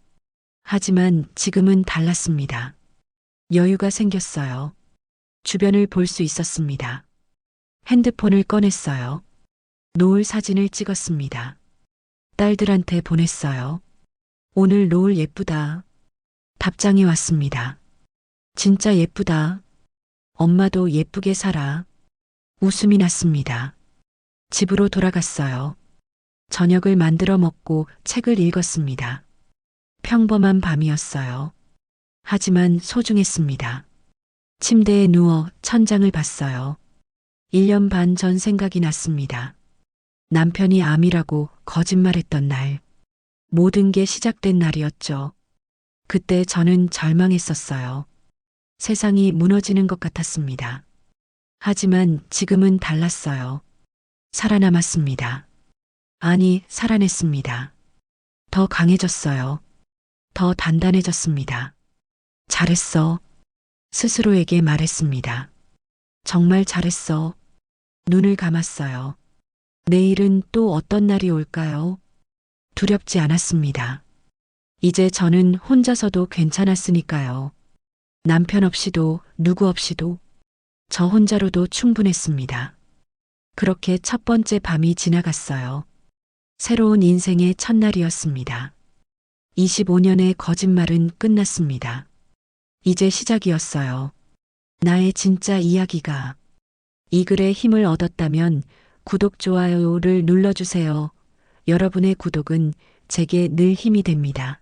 S5: 하지만 지금은 달랐습니다. 여유가 생겼어요. 주변을 볼 수 있었습니다. 핸드폰을 꺼냈어요. 노을 사진을 찍었습니다. 딸들한테 보냈어요. 오늘 노을 예쁘다. 답장이 왔습니다. 진짜 예쁘다. 엄마도 예쁘게 살아. 웃음이 났습니다. 집으로 돌아갔어요. 저녁을 만들어 먹고 책을 읽었습니다. 평범한 밤이었어요. 하지만 소중했습니다. 침대에 누워 천장을 봤어요. 1년 반 전 생각이 났습니다. 남편이 암이라고 거짓말했던 날. 모든 게 시작된 날이었죠. 그때 저는 절망했었어요. 세상이 무너지는 것 같았습니다. 하지만 지금은 달랐어요. 살아남았습니다. 아니, 살아냈습니다. 더 강해졌어요. 더 단단해졌습니다. 잘했어. 스스로에게 말했습니다. 정말 잘했어. 눈을 감았어요. 내일은 또 어떤 날이 올까요? 두렵지 않았습니다. 이제 저는 혼자서도 괜찮았으니까요. 남편 없이도 누구 없이도 저 혼자로도 충분했습니다. 그렇게 첫 번째 밤이 지나갔어요. 새로운 인생의 첫날이었습니다. 25년의 거짓말은 끝났습니다. 이제 시작이었어요. 나의 진짜 이야기가. 이 글에 힘을 얻었다면 구독, 좋아요를 눌러주세요. 여러분의 구독은 제게 늘 힘이 됩니다.